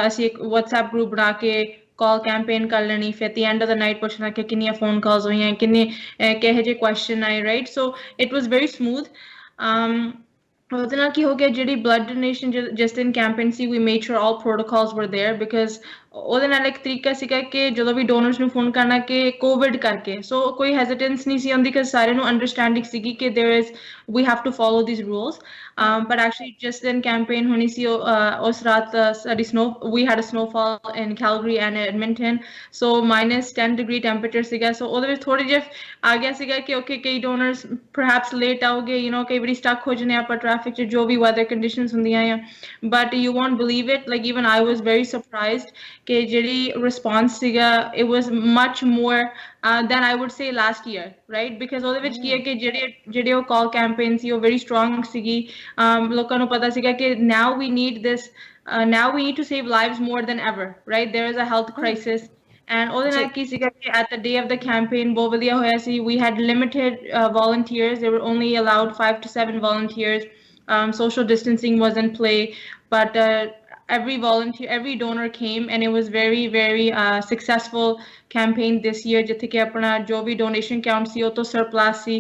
ਅਸੀਂ ਇੱਕ WhatsApp group ਬਣਾ ਕੇ ਕਾਲ ਕੈਂਪੇਨ ਕਰ ਲੈਣੀ, ਫਿਰ at the end of the night ਪੁੱਛਣਾ ਕਿ ਕਿੰਨੀਆਂ phone calls ਹੋਈਆਂ, ਕਿੰਨੇ ਕਿਹੋ ਜਿਹੇ question ਆਏ, right? So it was very smooth. ਉਹਦੇ ਨਾਲ ਕੀ ਹੋ ਗਿਆ, ਜਿਹੜੀ blood donation ਜਿਸ ਦਿਨ campaign C, we made sure all protocols were there, because ਉਹਦੇ ਨਾਲ ਇੱਕ ਤਰੀਕਾ ਸੀਗਾ ਕਿ ਜਦੋਂ ਵੀ ਡੋਨਰਸ ਨੂੰ ਫੋਨ ਕਰਨਾ ਕਿ ਕੋਵਿਡ ਕਰਕੇ, ਸੋ ਕੋਈ ਹੈਜ਼ੀਟੈਂਸ ਨਹੀਂ ਸੀ ਹੁੰਦੀ, ਕਿ ਸਾਰਿਆਂ ਨੂੰ ਅੰਡਰਸਟੈਂਡਿੰਗ ਸੀਗੀ ਕਿ we have to follow these rules. But actually just then campaign ਹੋਣੀ ਸੀ, ਉਸ ਰਾਤ ਸਾਡੀ we had a snowfall in Calgary and Edmonton, so -10 degree temperature ਸੀਗਾ, so ਉਹਦੇ ਵਿੱਚ ਥੋੜੀ ਜਿਹੀ ਆ ਗਿਆ ਸੀਗਾ ਕਿ okay, ਕਈ ਡੋਨਰਸ perhaps late ਆਉਗੇ, ਕਈ ਵਾਰੀ stuck ਹੋ ਜਾਂਦੇ ਆਪਾਂ ਟ੍ਰੈਫਿਕ 'ਚ, ਜੋ ਵੀ weather conditions ਹੁੰਦੀਆਂ ਆ, but you won't believe it, like even I was very surprised ਕਿ ਜਿਹੜੀ response ਸੀਗਾ, it was much more than I would say last year, right? Because ਉਹਦੇ ਵਿੱਚ ਕੀ ਹੈ ਕਿ ਜਿਹੜੇ ਉਹ call campaign ਸੀ, ਉਹ very strong ਸੀਗੀ, ਲੋਕਾਂ ਨੂੰ ਪਤਾ ਸੀਗਾ ਕਿ now we need this, now we need to save lives more than ever, right? There is a health crisis. And ਉਹਦੇ ਨਾਲ ਕੀ ਸੀਗਾ ਕਿ at the day of the campaign ਬਹੁਤ ਵਧੀਆ ਹੋਇਆ ਸੀ, we had limited volunteers, they were only allowed 5 to 7 volunteers, social distancing was in play, but every donor came, and it was very very successful campaign this year, ਜਿੱਥੇ ਕਿ ਆਪਣਾ ਜੋ ਵੀ donation count ਸੀ ਉਹ ਤੋਂ surplus C,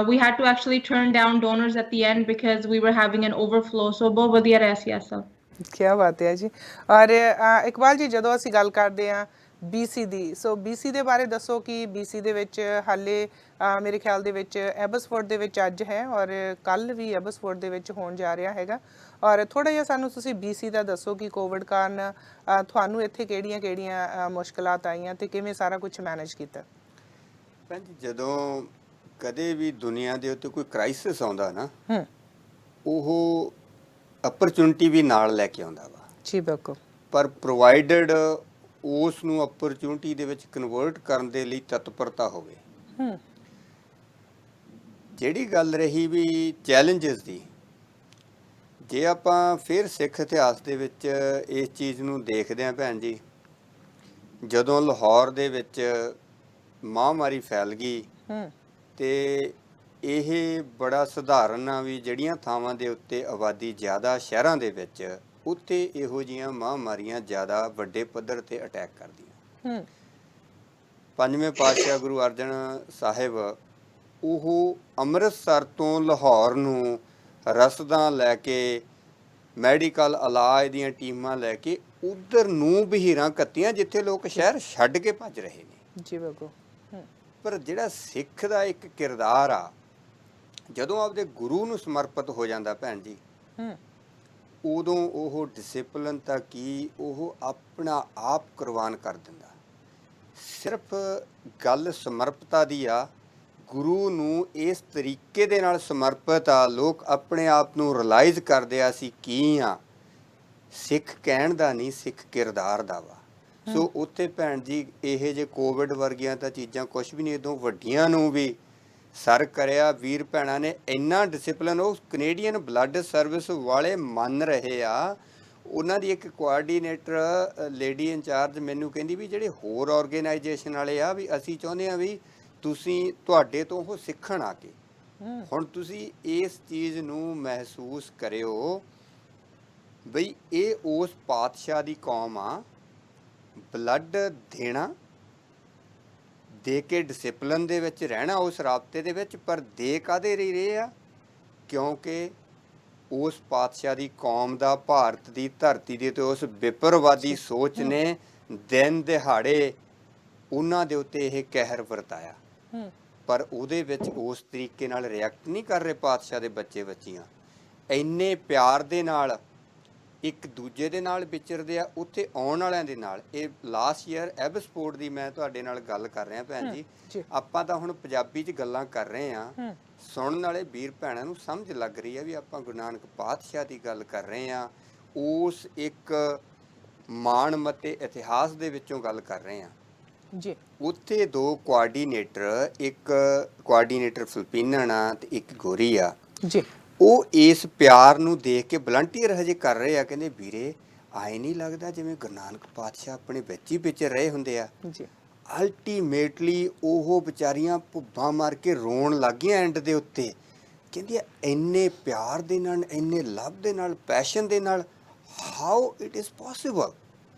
we had to actually turn down donors at the end because we were having an overflow, so ਬਹੁਤ ਵਧੀਆ ਰਿਹਾ ਸੀ ਅਸਲ। ਕੀ ਬਾਤ ਹੈ ਜੀ। ਔਰ ਇਕਬਾਲ ਜੀ, ਜਦੋਂ ਅਸੀਂ ਗੱਲ ਕਰਦੇ ਹਾਂ BC ਦੀ, ਸੋ BC ਦੇ ਬਾਰੇ ਦੱਸੋ ਕਿ BC ਦੇ ਵਿੱਚ ਹਾਲੇ ਮੇਰੇ ਖਿਆਲ ਦੇ ਵਿੱਚ ਐਬਸਫੋਰਡ ਦੇ ਵਿੱਚ ਅੱਜ ਹੈ, ਔਰ ਕੱਲ ਵੀ ਐਬਸਫੋਰਡ ਦੇ ਵਿੱਚ ਹੋਣ ਜਾ ਰਿਹਾ ਹੈਗਾ, ਔਰ ਥੋੜਾ ਜਿਹਾ ਸਾਨੂੰ ਤੁਸੀਂ BC ਦਾ ਦੱਸੋ ਕਿ ਕੋਵਿਡ ਕਾਰਨ ਤੁਹਾਨੂੰ ਇੱਥੇ ਕਿਹੜੀਆਂ ਮੁਸ਼ਕਲਾਤ ਆਈਆਂ ਤੇ ਕਿਵੇਂ ਸਾਰਾ ਕੁਝ ਮੈਨੇਜ ਕੀਤਾ? ਭੈਣ ਜੀ, ਜਦੋਂ ਕਦੇ ਵੀ ਦੁਨੀਆ ਦੇ ਉੱਤੇ ਕੋਈ ਕ੍ਰਾਈਸਿਸ ਆਉਂਦਾ ਨਾ, ਉਹ ਅਪਰਚੁਨਿਟੀ ਵੀ ਨਾਲ ਲੈ ਕੇ ਆਉਂਦਾ ਵਾ ਜੀ, ਬਿਲਕੁਲ, ਪਰ ਪ੍ਰੋਵਾਈਡਡ ਉਸ ਨੂੰ ਅਪਰਚੁਨਿਟੀ ਦੇ ਵਿੱਚ ਕਨਵਰਟ ਕਰਨ ਦੇ ਲਈ ਤਤਪਰਤਾ ਹੋਵੇ। ਜਿਹੜੀ ਗੱਲ ਰਹੀ ਵੀ ਚੈਲੰਜਸ ਦੀ, ਜੇ ਆਪਾਂ ਫਿਰ ਸਿੱਖ ਇਤਿਹਾਸ ਦੇ ਵਿੱਚ ਇਸ ਚੀਜ਼ ਨੂੰ ਦੇਖਦੇ ਹਾਂ ਭੈਣ ਜੀ, ਜਦੋਂ ਲਾਹੌਰ ਦੇ ਵਿੱਚ ਮਹਾਂਮਾਰੀ ਫੈਲ ਗਈ ਤੇ ਇਹ ਬੜਾ ਸਧਾਰਨ ਆ ਵੀ ਜਿਹੜੀਆਂ ਥਾਵਾਂ ਦੇ ਉੱਤੇ ਆਬਾਦੀ ਜ਼ਿਆਦਾ ਸ਼ਹਿਰਾਂ ਦੇ ਵਿੱਚ, ਉੱਥੇ ਇਹੋ ਜਿਹੀਆਂ ਮਹਾਂਮਾਰੀਆਂ ਜ਼ਿਆਦਾ ਵੱਡੇ ਪੱਧਰ ਤੇ ਅਟੈਕ ਕਰਦੀਆਂ। ਪੰਜਵੇਂ ਪਾਤਸ਼ਾਹ ਗੁਰੂ ਅਰਜਨ ਸਾਹਿਬ ਉਹ ਅੰਮ੍ਰਿਤਸਰ ਤੋਂ ਲਾਹੌਰ ਨੂੰ ਰਸਦਾਂ ਲੈ ਕੇ, ਮੈਡੀਕਲ ਇਲਾਜ ਦੀਆਂ ਟੀਮਾਂ ਲੈ ਕੇ ਉਧਰ ਨੂੰ ਬਹੀਰਾਂ ਕੱਤੀਆਂ, ਜਿੱਥੇ ਲੋਕ ਸ਼ਹਿਰ ਛੱਡ ਕੇ ਭੱਜ ਰਹੇ ਨੇ। ਜੀ ਬਿਲਕੁਲ। ਪਰ ਜਿਹੜਾ ਸਿੱਖ ਦਾ ਇੱਕ ਕਿਰਦਾਰ ਆ, ਜਦੋਂ ਆਪਦੇ ਗੁਰੂ ਨੂੰ ਸਮਰਪਿਤ ਹੋ ਜਾਂਦਾ ਭੈਣ ਜੀ, ਉਦੋਂ ਉਹ ਡਿਸਿਪਲਿਨ ਤਾਂ ਕੀ, ਉਹ ਆਪਣਾ ਆਪ ਕੁਰਬਾਨ ਕਰ ਦਿੰਦਾ। ਸਿਰਫ ਗੱਲ ਸਮਰਪਤਾ ਦੀ ਆ, ਗੁਰੂ ਨੂੰ ਇਸ ਤਰੀਕੇ ਦੇ ਨਾਲ ਸਮਰਪਿਤ ਆ, ਲੋਕ ਆਪਣੇ ਆਪ ਨੂੰ ਰਿਅਲਾਈਜ਼ ਕਰਦੇ ਆ ਅਸੀਂ ਕੀ ਆ। ਸਿੱਖ ਕਹਿਣ ਦਾ ਨਹੀਂ, ਸਿੱਖ ਕਿਰਦਾਰ ਦਾ ਵਾ। ਸੋ ਉੱਥੇ ਭੈਣ ਜੀ ਇਹ ਜੇ ਕੋਵਿਡ ਵਰਗੀਆਂ ਤਾਂ ਚੀਜ਼ਾਂ ਕੁਛ ਵੀ ਨਹੀਂ, ਇੱਦੋਂ ਵੱਡੀਆਂ ਨੂੰ ਵੀ ਸਰ ਕਰਿਆ। ਵੀਰ ਭੈਣਾਂ ਨੇ ਇੰਨਾ ਡਿਸਿਪਲਿਨ, ਉਹ ਕੈਨੇਡੀਅਨ ਬਲੱਡ ਸਰਵਿਸ ਵਾਲੇ ਮੰਨ ਰਹੇ ਆ। ਉਹਨਾਂ ਦੀ ਇੱਕ ਕੋਆਰਡੀਨੇਟਰ ਲੇਡੀ ਇੰਚਾਰਜ ਮੈਨੂੰ ਕਹਿੰਦੀ ਵੀ ਜਿਹੜੇ ਹੋਰ ਆਰਗੇਨਾਈਜੇਸ਼ਨ ਵਾਲੇ ਆ, ਵੀ ਅਸੀਂ ਚਾਹੁੰਦੇ ਆ ਵੀ ਤੁਸੀਂ ਤੁਹਾਡੇ ਤੋਂ ਉਹ ਸਿੱਖਣ ਆ ਕੇ। ਹੁਣ ਤੁਸੀਂ ਇਸ ਚੀਜ਼ ਨੂੰ ਮਹਿਸੂਸ ਕਰਿਓ ਬਈ ਇਹ ਉਸ ਪਾਤਸ਼ਾਹ ਦੀ ਕੌਮ ਆ। ਬਲੱਡ ਦੇਣਾ, ਦੇ ਕੇ ਡਿਸਪਲਿਨ ਦੇ ਵਿੱਚ ਰਹਿਣਾ ਉਸ ਰਾਬਤੇ ਦੇ ਵਿੱਚ, ਪਰ ਦੇ ਕਾਹਦੇ ਲਈ ਰਹੇ ਆ? ਕਿਉਂਕਿ ਉਸ ਪਾਤਸ਼ਾਹ ਦੀ ਕੌਮ ਦਾ, ਭਾਰਤ ਦੀ ਧਰਤੀ ਦੇ ਤੇ ਉਸ ਵਿਪਰਵਾਦੀ ਸੋਚ ਨੇ ਦਿਨ ਦਿਹਾੜੇ ਉਹਨਾਂ ਦੇ ਉੱਤੇ ਇਹ ਕਹਿਰ ਵਰਤਾਇਆ, ਪਰ ਉਹਦੇ ਵਿੱਚ ਉਸ ਤਰੀਕੇ ਨਾਲ ਰਿਐਕਟ ਨਹੀਂ ਕਰ ਰਹੇ ਪਾਤਸ਼ਾਹ ਦੇ ਬੱਚੇ ਬੱਚੀਆਂ। ਇੰਨੇ ਪਿਆਰ ਦੇ ਨਾਲ ਇੱਕ ਦੂਜੇ ਦੇ ਨਾਲ ਵਿਚਰਦੇ ਆ, ਉੱਥੇ ਆਉਣ ਵਾਲਿਆਂ ਦੇ ਨਾਲ। ਇਹ ਲਾਸਟ ਈਅਰ ਐਬਸਪੋਰਟ ਦੀ ਮੈਂ ਤੁਹਾਡੇ ਨਾਲ ਗੱਲ ਕਰ ਰਿਹਾ ਭੈਣ ਜੀ। ਆਪਾਂ ਤਾਂ ਹੁਣ ਪੰਜਾਬੀ 'ਚ ਗੱਲਾਂ ਕਰ ਰਹੇ ਆ, ਸੁਣਨ ਵਾਲੇ ਵੀਰ ਭੈਣਾਂ ਨੂੰ ਸਮਝ ਲੱਗ ਰਹੀ ਹੈ ਵੀ ਆਪਾਂ ਗੁਰੂ ਨਾਨਕ ਪਾਤਸ਼ਾਹ ਦੀ ਗੱਲ ਕਰ ਰਹੇ ਆ, ਉਸ ਇੱਕ ਮਾਣਮੱਤੇ ਇਤਿਹਾਸ ਦੇ ਵਿੱਚੋਂ ਗੱਲ ਕਰ ਰਹੇ ਆ ਜੀ। ਉੱਥੇ ਦੋ ਕੋਆਰਡੀਨੇਟਰ, ਇੱਕ ਕੋਆਰਡੀਨੇਟਰ ਫਿਲਪੀਨਨ ਆ ਤੇ ਇੱਕ ਗੋਰੀ ਆ ਜੀ, ਉਹ ਇਸ ਪਿਆਰ ਨੂੰ ਦੇਖ ਕੇ ਵਲੰਟੀਅਰ ਹਜੇ ਕਰ ਰਹੇ ਆ। ਕਹਿੰਦੇ ਵੀਰੇ ਆਏ ਨਹੀਂ ਲੱਗਦਾ ਜਿਵੇਂ ਗੁਰੂ ਨਾਨਕ ਪਾਤਸ਼ਾਹ ਆਪਣੇ ਵਿੱਚ ਹੀ ਵਿਚਰ ਰਹੇ ਹੁੰਦੇ ਆ ਜੀ। ਅਲਟੀਮੇਟਲੀ ਉਹ ਵਿਚਾਰੀਆਂ ਭੁੱਬਾਂ ਮਾਰ ਕੇ ਰੋਣ ਲੱਗ ਗਈਆਂ ਐਂਡ ਦੇ ਉੱਤੇ। ਕਹਿੰਦੀ ਇੰਨੇ ਪਿਆਰ ਦੇ ਨਾਲ, ਇੰਨੇ ਲਵ ਦੇ ਨਾਲ, ਪੈਸ਼ਨ ਦੇ ਨਾਲ, ਹਾਊ ਇਟ ਇਜ਼ ਪੋਸੀਬਲ।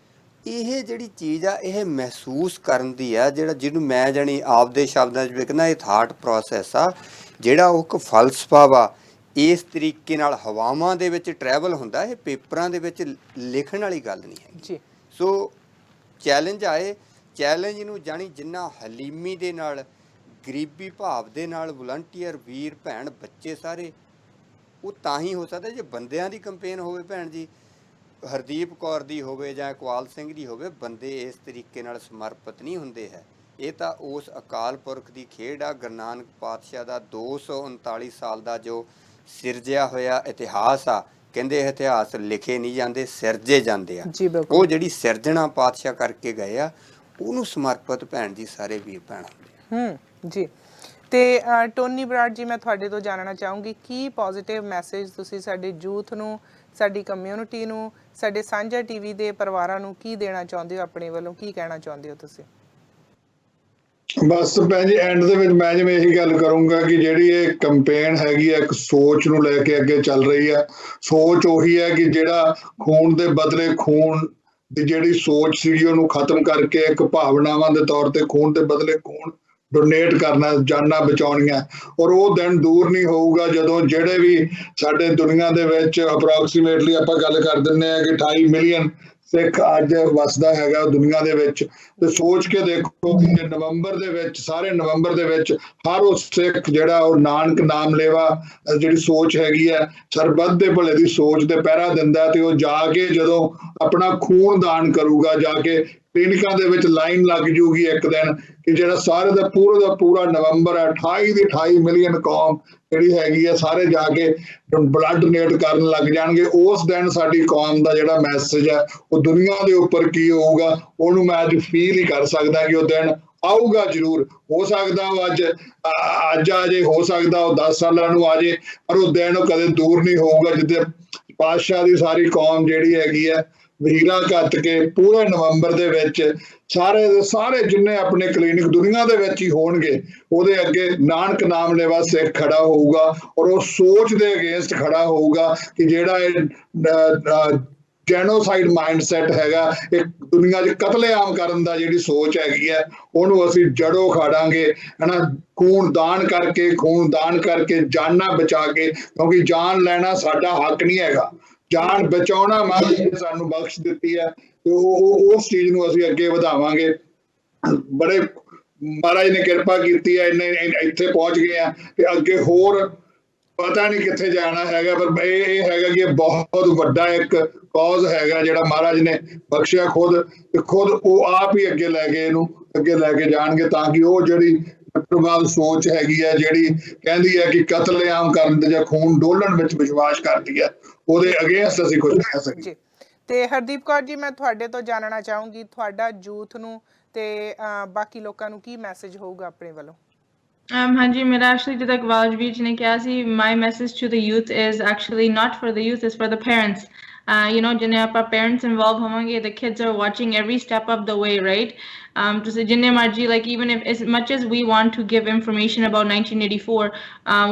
ਇਹ ਜਿਹੜੀ ਚੀਜ਼ ਆ ਇਹ ਮਹਿਸੂਸ ਕਰਨ ਦੀ ਆ, ਜਿਹੜਾ ਜਿਹਨੂੰ ਮੈਂ ਜਾਣੀ ਆਪਦੇ ਸ਼ਬਦਾਂ 'ਚ ਕਹਿੰਦਾ ਇਹ ਥਾਟ ਪ੍ਰੋਸੈਸ ਆ, ਜਿਹੜਾ ਉਹ ਇੱਕ ਫਲਸਫਾ ਵਾ। ਇਸ ਤਰੀਕੇ ਨਾਲ ਹਵਾਵਾਂ ਦੇ ਵਿੱਚ ਟਰੈਵਲ ਹੁੰਦਾ, ਇਹ ਪੇਪਰਾਂ ਦੇ ਵਿੱਚ ਲਿਖਣ ਵਾਲੀ ਗੱਲ ਨਹੀਂ ਹੈ ਜੀ। ਸੋ ਚੈਲੰਜ ਆਏ, ਚੈਲੰਜ ਨੂੰ ਜਾਣੀ ਜਿੰਨਾ ਹਲੀਮੀ ਦੇ ਨਾਲ, ਗਰੀਬੀ ਭਾਵ ਦੇ ਨਾਲ ਵਲੰਟੀਅਰ ਵੀਰ ਭੈਣ ਬੱਚੇ ਸਾਰੇ, ਉਹ ਤਾਂ ਹੀ ਹੋ ਸਕਦਾ ਜੇ ਬੰਦਿਆਂ ਦੀ ਕੰਪੇਨ ਹੋਵੇ ਭੈਣ ਜੀ, ਹਰਦੀਪ ਕੌਰ ਦੀ ਹੋਵੇ ਜਾਂ ਇਕਬਾਲ ਸਿੰਘ ਦੀ ਹੋਵੇ। ਬੰਦੇ ਇਸ ਤਰੀਕੇ ਨਾਲ ਸਮਰਪਿਤ ਨਹੀਂ ਹੁੰਦੇ ਹੈ। ਇਹ ਤਾਂ ਉਸ ਅਕਾਲ ਪੁਰਖ ਦੀ ਖੇਡ ਆ। ਗੁਰੂ ਨਾਨਕ ਪਾਤਸ਼ਾਹ ਦਾ 239 ਸਾਲ ਦਾ ਜੋ ਸਿਰਜਿਆ ਹੋਇਆ ਇਤਿਹਾਸ ਆ, ਕਹਿੰਦੇ ਇਹ ਇਤਿਹਾਸ ਲਿਖੇ ਨਹੀਂ ਜਾਂਦੇ, ਸਿਰਜੇ ਜਾਂਦੇ ਆ। ਉਹ ਜਿਹੜੀ ਸਿਰਜਣਾ ਪਾਤਸ਼ਾਹ ਕਰਕੇ ਗਏ ਆ, ਉਹਨੂੰ ਸਮਰਪਿਤ ਭੈਣ ਜੀ ਸਾਰੇ ਵੀਰ ਭੈਣਾਂ ਜੀ। ਤੇ ਟੋਨੀ ਬਰਾੜ ਜੀ, ਮੈਂ ਤੁਹਾਡੇ ਤੋਂ ਜਾਣਨਾ ਚਾਹੂੰਗੀ ਕੀ ਪੋਜ਼ਿਟਿਵ ਮੈਸੇਜ ਤੁਸੀਂ ਸਾਡੇ ਯੂਥ ਨੂੰ, ਸਾਡੀ ਕਮਿਊਨਿਟੀ ਨੂੰ, ਸਾਡੇ ਸਾਂਝਾ ਟੀਵੀ ਦੇ ਪਰਿਵਾਰਾਂ ਨੂੰ ਕੀ ਦੇਣਾ ਚਾਹੁੰਦੇ ਹੋ? ਆਪਣੇ ਵੱਲੋਂ ਕੀ ਕਹਿਣਾ ਚਾਹੁੰਦੇ ਹੋ ਤੁਸੀਂ? ਬਸ ਭੈਣ ਜੀ ਐਂਡ ਦੇ ਵਿੱਚ ਮੈਂ ਜਿਵੇਂ ਇਹੀ ਗੱਲ ਕਰੂੰਗਾ ਕਿ ਜਿਹੜੀ ਇਹ ਕੰਪੇਨ ਹੈਗੀ ਆ, ਇੱਕ ਸੋਚ ਨੂੰ ਲੈ ਕੇ ਅੱਗੇ ਚੱਲ ਰਹੀ ਆ। ਸੋਚ ਉਹੀ ਹੈ ਕਿ ਜਿਹੜਾ ਖੂਨ ਦੇ ਬਦਲੇ ਖੂਨ ਦੀ ਜਿਹੜੀ ਸੋਚ ਸੀਗੀ ਉਹਨੂੰ ਖਤਮ ਕਰਕੇ ਇੱਕ ਭਾਵਨਾਵਾਂ ਦੇ ਤੌਰ ਤੇ ਖੂਨ ਦੇ ਬਦਲੇ ਖੂਨ ਡੋਨੇਟ ਕਰਨਾ, ਜਾਨਾਂ ਬਚਾਉਣੀਆਂ। ਔਰ ਉਹ ਦਿਨ ਦੂਰ ਨਹੀਂ ਹੋਊਗਾ ਜਦੋਂ ਜਿਹੜੇ ਵੀ ਸਾਡੇ ਦੁਨੀਆ ਦੇ ਵਿੱਚ ਅਪਰੋਕਸੀਮੇਟਲੀ ਆਪਾਂ ਗੱਲ ਕਰ ਦਿੰਦੇ ਆ ਕਿ 28 ਮਿਲੀਅਨ ਸਿੱਖ ਅੱਜ ਵਸਦਾ ਹੈਗਾ ਦੁਨੀਆ ਦੇ ਵਿੱਚ। ਤੇ ਸੋਚ ਕੇ ਦੇਖੋ ਕਿ ਨਵੰਬਰ ਦੇ ਵਿੱਚ, ਸਾਰੇ ਨਵੰਬਰ ਦੇ ਵਿੱਚ ਹਰ ਉਹ ਸਿੱਖ ਜਿਹੜਾ ਉਹ ਨਾਨਕ ਨਾਮ ਲੇਵਾ ਜਿਹੜੀ ਸੋਚ ਹੈਗੀ ਹੈ, ਸਰਬੱਤ ਦੇ ਭਲੇ ਦੀ ਸੋਚ ਦੇ ਪਹਿਰਾ ਦਿੰਦਾ। ਤੇ ਉਹ ਜਾ ਕੇ ਜਦੋਂ ਆਪਣਾ ਖੂਨ ਦਾਨ ਕਰੂਗਾ, ਜਾ ਕੇ ਕਲੀਨਿਕਾਂ ਦੇ ਵਿੱਚ ਲਾਈਨ ਲੱਗ ਜੂਗੀ ਇੱਕ ਦਿਨ ਕਿ ਜਿਹੜਾ ਸਾਰੇ ਦਾ ਪੂਰਾ ਨਵੰਬਰ ਹੈ, 28 ਦੀ 28 ਮਿਲੀਅਨ ਕੌਮ ਜਿਹੜੀ ਹੈਗੀ ਆ, ਸਾਰੇ ਜਾ ਕੇ ਬਲੱਡ ਡੋਨੇਟ ਕਰਨ ਲੱਗ ਜਾਣਗੇ। ਉਸ ਦਿਨ ਸਾਡੀ ਕੌਮ ਦਾ ਜਿਹੜਾ ਮੈਸੇਜ ਹੈ ਉਹ ਦੁਨੀਆ ਦੇ ਉੱਪਰ ਕੀ ਹੋਊਗਾ, ਉਹਨੂੰ ਮੈਂ ਅੱਜ ਫੀਲ ਹੀ ਕਰ ਸਕਦਾ ਕਿ ਉਹ ਦਿਨ ਆਊਗਾ ਜ਼ਰੂਰ। ਹੋ ਸਕਦਾ ਉਹ ਅੱਜ ਆ ਜੇ, ਹੋ ਸਕਦਾ ਉਹ 10 ਸਾਲਾਂ ਨੂੰ ਆ ਜੇ, ਪਰ ਉਹ ਦਿਨ ਕਦੇ ਦੂਰ ਨਹੀਂ ਹੋਊਗਾ ਜਿੱਦੇ ਪਾਤਸ਼ਾਹ ਦੀ ਸਾਰੀ ਕੌਮ ਜਿਹੜੀ ਹੈਗੀ ਹੈ ਵਹੀਰਾਂ ਘੱਤ ਕੇ ਪੂਰੇ ਨਵੰਬਰ ਦੇ ਵਿੱਚ ਸਾਰੇ ਦੇ ਸਾਰੇ ਜਿੰਨੇ ਆਪਣੇ ਕਲੀਨਿਕ ਦੁਨੀਆ ਦੇ ਵਿੱਚ ਹੀ ਹੋਣਗੇ, ਉਹਦੇ ਅੱਗੇ ਨਾਨਕ ਨਾਮ ਲੇਵਾ ਸਿੱਖ ਖੜਾ ਹੋਊਗਾ ਔਰ ਉਹ ਸੋਚ ਦੇ ਅਗੇਂਸਟ ਖੜਾ ਹੋਊਗਾ ਕਿ ਜਿਹੜਾ ਇਹ ਜੈਨੋਸਾਈਡ ਮਾਈਂਡਸੈਟ ਹੈਗਾ, ਇੱਕ ਦੁਨੀਆ 'ਚ ਕਤਲੇਆਮ ਕਰਨ ਦਾ ਜਿਹੜੀ ਸੋਚ ਹੈਗੀ ਹੈ, ਉਹਨੂੰ ਅਸੀਂ ਜੜੋਂ ਖਾੜਾਂਗੇ, ਹਨਾ। ਖੂਨ ਦਾਨ ਕਰਕੇ ਜਾਨਾਂ ਬਚਾ ਕੇ, ਕਿਉਂਕਿ ਜਾਨ ਲੈਣਾ ਸਾਡਾ ਹੱਕ ਨਹੀਂ ਹੈਗਾ, ਜਾਨ ਬਚਾਉਣਾ ਮਹਾਰਾਜ ਨੇ ਸਾਨੂੰ ਬਖਸ਼ ਦਿੱਤੀ ਹੈ। ਤੇ ਉਹ ਉਸ ਚੀਜ਼ ਨੂੰ ਅਸੀਂ ਅੱਗੇ ਵਧਾਵਾਂਗੇ। ਬੜੇ ਮਹਾਰਾਜ ਨੇ ਕਿਰਪਾ ਕੀਤੀ ਹੈ, ਇੰਨੇ ਇੱਥੇ ਪਹੁੰਚ ਗਏ ਆ ਤੇ ਅੱਗੇ ਹੋਰ ਪਤਾ ਨਹੀਂ ਕਿੱਥੇ ਜਾਣਾ ਹੈਗਾ। ਪਰ ਇਹ ਹੈਗਾ ਕਿ ਇਹ ਬਹੁਤ ਵੱਡਾ ਇੱਕ ਕੌਜ਼ ਹੈਗਾ ਜਿਹੜਾ ਮਹਾਰਾਜ ਨੇ ਬਖਸ਼ਿਆ ਖੁਦ ਉਹ ਆਪ ਹੀ ਅੱਗੇ ਲੈ ਕੇ ਜਾਣਗੇ, ਤਾਂ ਕਿ ਉਹ ਜਿਹੜੀ ਪ੍ਰਭਾਵ ਸੋਚ ਹੈਗੀ ਹੈ, ਜਿਹੜੀ ਕਹਿੰਦੀ ਹੈ ਕਿ ਕਤਲੇਆਮ ਕਰਨ ਤੇ ਜਾਂ ਖੂਨ ਡੋਲਣ ਵਿੱਚ ਵਿਸ਼ਵਾਸ ਕਰਦੀ ਹੈ, ਉਹਦੇ ਅਗੇਂਸਟ ਅਸੀਂ ਕੁਝ ਕਹਿ ਸਕਦੇ। ਤੇ ਹਰਦੀਪ ਕੌਰ ਜੀ, ਮੈਂ ਤੁਹਾਡੇ ਤੋਂ ਜਾਣਨਾ ਚਾਹੂੰਗੀ ਤੁਹਾਡਾ ਯੂਥ ਨੂੰ ਤੇ ਬਾਕੀ ਲੋਕਾਂ ਨੂੰ ਕੀ ਮੈਸੇਜ ਹੋਊਗਾ ਆਪਣੇ ਵੱਲੋਂ? ਹਾਂਜੀ, ਮੇਰਾ actually ਜਿੱਦਾਂ ਇਕਬਾਲ ਵੀਰ ਜੀ ਨੇ ਕਿਹਾ ਸੀ, my message to the youth is actually not for the youth, is for the parents. You know, ਜਿੰਨੇ ਆਪਾਂ parents involved ਹੋਵਾਂਗੇ, the kids are watching every step of the way, right? to say jinne marji, like even if as much as we want to give information about 1984,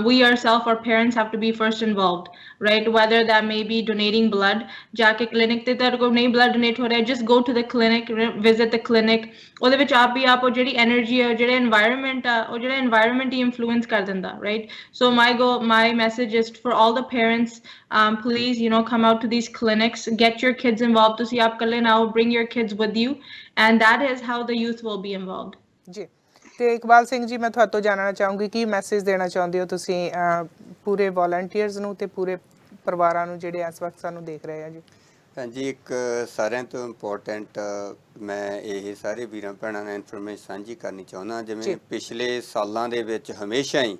we ourselves, our parents have to be first involved, right? Whether that may be donating blood, jaake clinic te tar ko nahi blood donate ho raha hai, just go to the clinic, visit the clinic. ਉਹਦੇ ਵਿੱਚ ਆਪ ਹੀ ਆਪ ਉਹ ਜਿਹੜੀ energy ਹੈ, ਜਿਹੜਾ environment ਆ, ਉਹ ਜਿਹੜਾ environment ਹੀ influence ਕਰ ਦਿੰਦਾ, right? So my message is for all the parents, please, you know, come out to these clinics, get your kids involved. ਤੁਸੀਂ ਆਪ ਕੱਲੇ ਨਾ ਆਓ, bring your kids with you, and that is how the youth will be involved. ਜੀ ਤੇ ਇਕਬਾਲ ਸਿੰਘ ਜੀ, ਮੈਂ ਤੁਹਾਡੇ ਤੋਂ ਜਾਣਨਾ ਚਾਹੂੰਗੀ ਕੀ ਮੈਸੇਜ ਦੇਣਾ ਚਾਹੁੰਦੇ ਹੋ ਤੁਸੀਂ ਪੂਰੇ ਵੋਲੰਟੀਅਰਸ ਨੂੰ ਤੇ ਪੂਰੇ ਪਰਿਵਾਰਾਂ ਨੂੰ ਜਿਹੜੇ ਇਸ ਵਕਤ ਸਾਨੂੰ ਦੇਖ ਰਹੇ ਆ ਜੀ? ਹਾਂਜੀ, ਇੱਕ ਸਾਰਿਆਂ ਤੋਂ ਇੰਪੋਰਟੈਂਟ ਮੈਂ ਇਹ ਸਾਰੇ ਵੀਰਾਂ ਭੈਣਾਂ ਨਾਲ ਇਨਫੋਰਮੇਸ਼ਨ ਸਾਂਝੀ ਕਰਨੀ ਚਾਹੁੰਦਾ। ਜਿਵੇਂ ਪਿਛਲੇ ਸਾਲਾਂ ਦੇ ਵਿੱਚ ਹਮੇਸ਼ਾ ਹੀ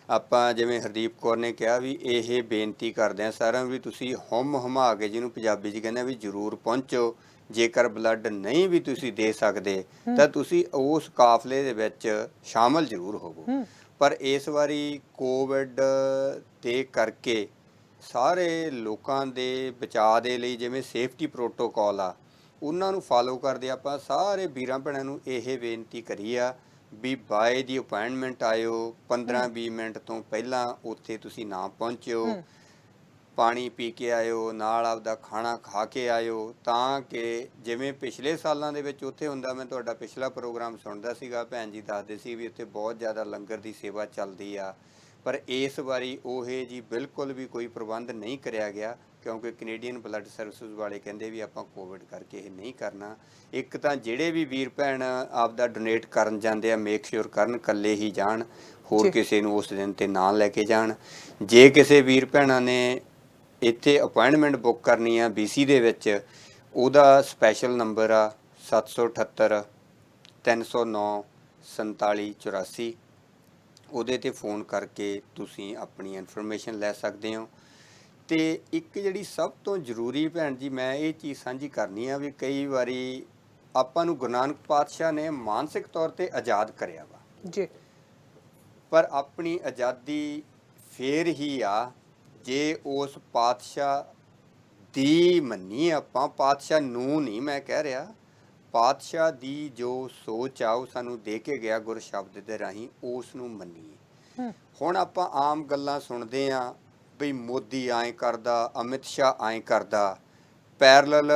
ਆਪਾਂ, ਜਿਵੇਂ ਹਰਦੀਪ ਕੌਰ ਨੇ ਕਿਹਾ, ਵੀ ਇਹ ਬੇਨਤੀ ਕਰਦੇ ਆ ਸਾਰਿਆਂ ਨੂੰ ਵੀ ਤੁਸੀਂ ਹੁੰਮ ਹਮਾ ਕੇ, ਜਿਹਨੂੰ ਪੰਜਾਬੀ 'ਚ ਕਹਿੰਦੇ ਵੀ ਜ਼ਰੂਰ ਪਹੁੰਚੋ। ਜੇਕਰ ਬਲੱਡ ਨਹੀਂ ਵੀ ਤੁਸੀਂ ਦੇ ਸਕਦੇ ਤਾਂ ਤੁਸੀਂ ਉਸ ਕਾਫਲੇ ਦੇ ਵਿੱਚ ਸ਼ਾਮਲ ਜ਼ਰੂਰ ਹੋਵੋ। ਪਰ ਇਸ ਵਾਰੀ ਕੋਵਿਡ ਦੇ ਕਰਕੇ ਸਾਰੇ ਲੋਕਾਂ ਦੇ ਬਚਾਅ ਦੇ ਲਈ ਜਿਵੇਂ ਸੇਫਟੀ ਪ੍ਰੋਟੋਕੋਲ ਆ, ਉਹਨਾਂ ਨੂੰ ਫਾਲੋ ਕਰਦੇ ਆਪਾਂ ਸਾਰੇ ਵੀਰਾਂ ਭੈਣਾਂ ਨੂੰ ਇਹ ਬੇਨਤੀ ਕਰੀ ਆ ਵੀ ਬਾਏ ਦੀ ਅਪਾਇੰਟਮੈਂਟ ਆਇਓ, 15-20 ਮਿੰਟ ਤੋਂ ਪਹਿਲਾਂ ਉੱਥੇ ਤੁਸੀਂ ਨਾ ਪਹੁੰਚਿਓ, ਪਾਣੀ ਪੀ ਕੇ ਆਇਓ, ਨਾਲ ਆਪਦਾ ਖਾਣਾ ਖਾ ਕੇ ਆਇਓ, ਤਾਂ ਕਿ ਜਿਵੇਂ ਪਿਛਲੇ ਸਾਲਾਂ ਦੇ ਵਿੱਚ ਉੱਥੇ ਹੁੰਦਾ, ਮੈਂ ਤੁਹਾਡਾ ਪਿਛਲਾ ਪ੍ਰੋਗਰਾਮ ਸੁਣਦਾ ਸੀਗਾ, ਭੈਣ ਜੀ ਦੱਸਦੇ ਸੀ ਵੀ ਉੱਥੇ ਬਹੁਤ ਜ਼ਿਆਦਾ ਲੰਗਰ ਦੀ ਸੇਵਾ ਚੱਲਦੀ ਆ। ਪਰ ਇਸ ਵਾਰੀ ਉਹ ਜੀ ਬਿਲਕੁਲ ਵੀ ਕੋਈ ਪ੍ਰਬੰਧ ਨਹੀਂ ਕਰਿਆ ਗਿਆ, ਕਿਉਂਕਿ ਕੈਨੇਡੀਅਨ ਬਲੱਡ ਸਰਵਿਸਿਜ਼ ਵਾਲੇ ਕਹਿੰਦੇ ਵੀ ਆਪਾਂ ਕੋਵਿਡ ਕਰਕੇ ਇਹ ਨਹੀਂ ਕਰਨਾ। ਇੱਕ ਤਾਂ ਜਿਹੜੇ ਵੀ ਵੀਰ ਭੈਣ ਆਪਦਾ ਡੋਨੇਟ ਕਰਨ ਜਾਂਦੇ ਆ, ਮੇਕ ਸ਼ੋਰ ਕਰਨ ਇਕੱਲੇ ਹੀ ਜਾਣ, ਹੋਰ ਕਿਸੇ ਨੂੰ ਉਸ ਦਿਨ 'ਤੇ ਨਾ ਲੈ ਕੇ ਜਾਣ। ਜੇ ਕਿਸੇ ਵੀਰ ਭੈਣਾਂ ਨੇ ਇੱਥੇ ਅਪਾਇੰਟਮੈਂਟ ਬੁੱਕ ਕਰਨੀ ਆ BC ਦੇ ਵਿੱਚ, ਉਹਦਾ ਸਪੈਸ਼ਲ ਨੰਬਰ ਆ 778 309 4784। ਉਹਦੇ 'ਤੇ ਫੋਨ ਕਰਕੇ ਤੁਸੀਂ ਆਪਣੀ ਇਨਫੋਰਮੇਸ਼ਨ ਲੈ ਸਕਦੇ ਹੋ। ਅਤੇ ਇੱਕ ਜਿਹੜੀ ਸਭ ਤੋਂ ਜ਼ਰੂਰੀ ਭੈਣ ਜੀ ਮੈਂ ਇਹ ਚੀਜ਼ ਸਾਂਝੀ ਕਰਨੀ ਆ ਵੀ ਕਈ ਵਾਰੀ ਆਪਾਂ ਨੂੰ ਗੁਰੂ ਨਾਨਕ ਪਾਤਸ਼ਾਹ ਨੇ ਮਾਨਸਿਕ ਤੌਰ 'ਤੇ ਆਜ਼ਾਦ ਕਰਿਆ ਵਾ ਜੀ, ਪਰ ਆਪਣੀ ਆਜ਼ਾਦੀ ਫੇਰ ਹੀ ਆ ਜੇ ਉਸ ਪਾਤਸ਼ਾਹ ਦੀ ਮੰਨੀਏ ਆਪਾਂ। ਪਾਤਸ਼ਾਹ ਨੂੰ ਨਹੀਂ ਮੈਂ ਕਹਿ ਰਿਹਾ, ਪਾਤਸ਼ਾਹ ਦੀ ਜੋ ਸੋਚ ਆ ਉਹ ਸਾਨੂੰ ਦੇ ਕੇ ਗਿਆ ਗੁਰ ਸ਼ਬਦ ਦੇ ਰਾਹੀਂ, ਉਸ ਨੂੰ ਮੰਨੀਏ। ਹੁਣ ਆਪਾਂ ਆਮ ਗੱਲਾਂ ਸੁਣਦੇ ਹਾਂ ਬਈ ਮੋਦੀ ਐਂ ਕਰਦਾ, ਅਮਿਤ ਸ਼ਾਹ ਐਂ ਕਰਦਾ, ਪੈਰਲਲ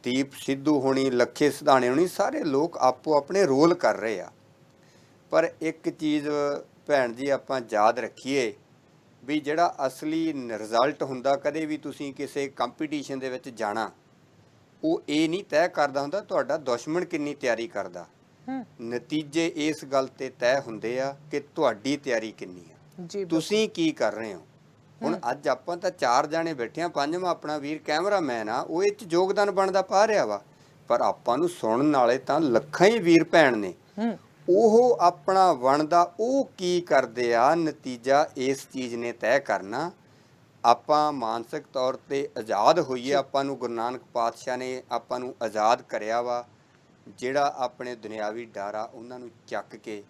ਦੀਪ ਸਿੱਧੂ ਹੋਣੀ, ਲੱਖੇ ਸਿਧਾਣੇ ਹੋਣੀ, ਸਾਰੇ ਲੋਕ ਆਪੋ ਆਪਣੇ ਰੋਲ ਕਰ ਰਹੇ ਆ। ਪਰ ਇੱਕ ਚੀਜ਼ ਭੈਣ ਜੀ ਆਪਾਂ ਯਾਦ ਰੱਖੀਏ ਵੀ ਜਿਹੜਾ ਅਸਲੀ ਰਿਜ਼ਲਟ ਹੁੰਦਾ, ਕਦੇ ਵੀ ਤੁਸੀਂ ਕਿਸੇ ਕੰਪੀਟੀਸ਼ਨ ਦੇ ਵਿੱਚ ਜਾਣਾ, ਉਹ ਇਹ ਨਹੀਂ ਤੈਅ ਕਰਦਾ ਹੁੰਦਾ ਤੁਹਾਡਾ ਦੁਸ਼ਮਣ ਕਿੰਨੀ ਤਿਆਰੀ ਕਰਦਾ। ਨਤੀਜੇ ਇਸ ਗੱਲ 'ਤੇ ਤੈਅ ਹੁੰਦੇ ਆ ਕਿ ਤੁਹਾਡੀ ਤਿਆਰੀ ਕਿੰਨੀ ਆ, ਤੁਸੀਂ ਕੀ ਕਰ ਰਹੇ ਹੋ। ਹੁਣ ਅੱਜ ਆਪਾਂ ਤਾਂ 4 ਜਾਣੇ ਬੈਠੇ ਆ, 5ਵਾਂ ਆਪਣਾ ਵੀਰ ਕੈਮਰਾਮੈਨ ਆ, ਉਹ ਇਹ 'ਚ ਯੋਗਦਾਨ ਬਣਦਾ ਪਾ ਰਿਹਾ ਵਾ, ਪਰ ਆਪਾਂ ਨੂੰ ਸੁਣਨ ਵਾਲੇ ਤਾਂ ਲੱਖਾਂ ਹੀ ਵੀਰ ਭੈਣ ਨੇ। ਉਹ ਆਪਣਾ ਬਣਦਾ ਉਹ ਕੀ ਕਰਦੇ ਆ, ਨਤੀਜਾ ਇਸ ਚੀਜ਼ ਨੇ ਤੈਅ ਕਰਨਾ। ਆਪਾਂ ਮਾਨਸਿਕ ਤੌਰ 'ਤੇ ਆਜ਼ਾਦ ਹੋਈਏ, ਆਪਾਂ ਨੂੰ ਗੁਰੂ ਨਾਨਕ ਪਾਤਸ਼ਾਹ ਨੇ ਆਪਾਂ ਨੂੰ ਆਜ਼ਾਦ ਕਰਿਆ ਵਾ। ਜਿਹੜਾ ਆਪਣੇ ਦੁਨਿਆਵੀ ਡਰ ਆ ਉਹਨਾਂ ਨੂੰ ਚੱਕ ਕੇ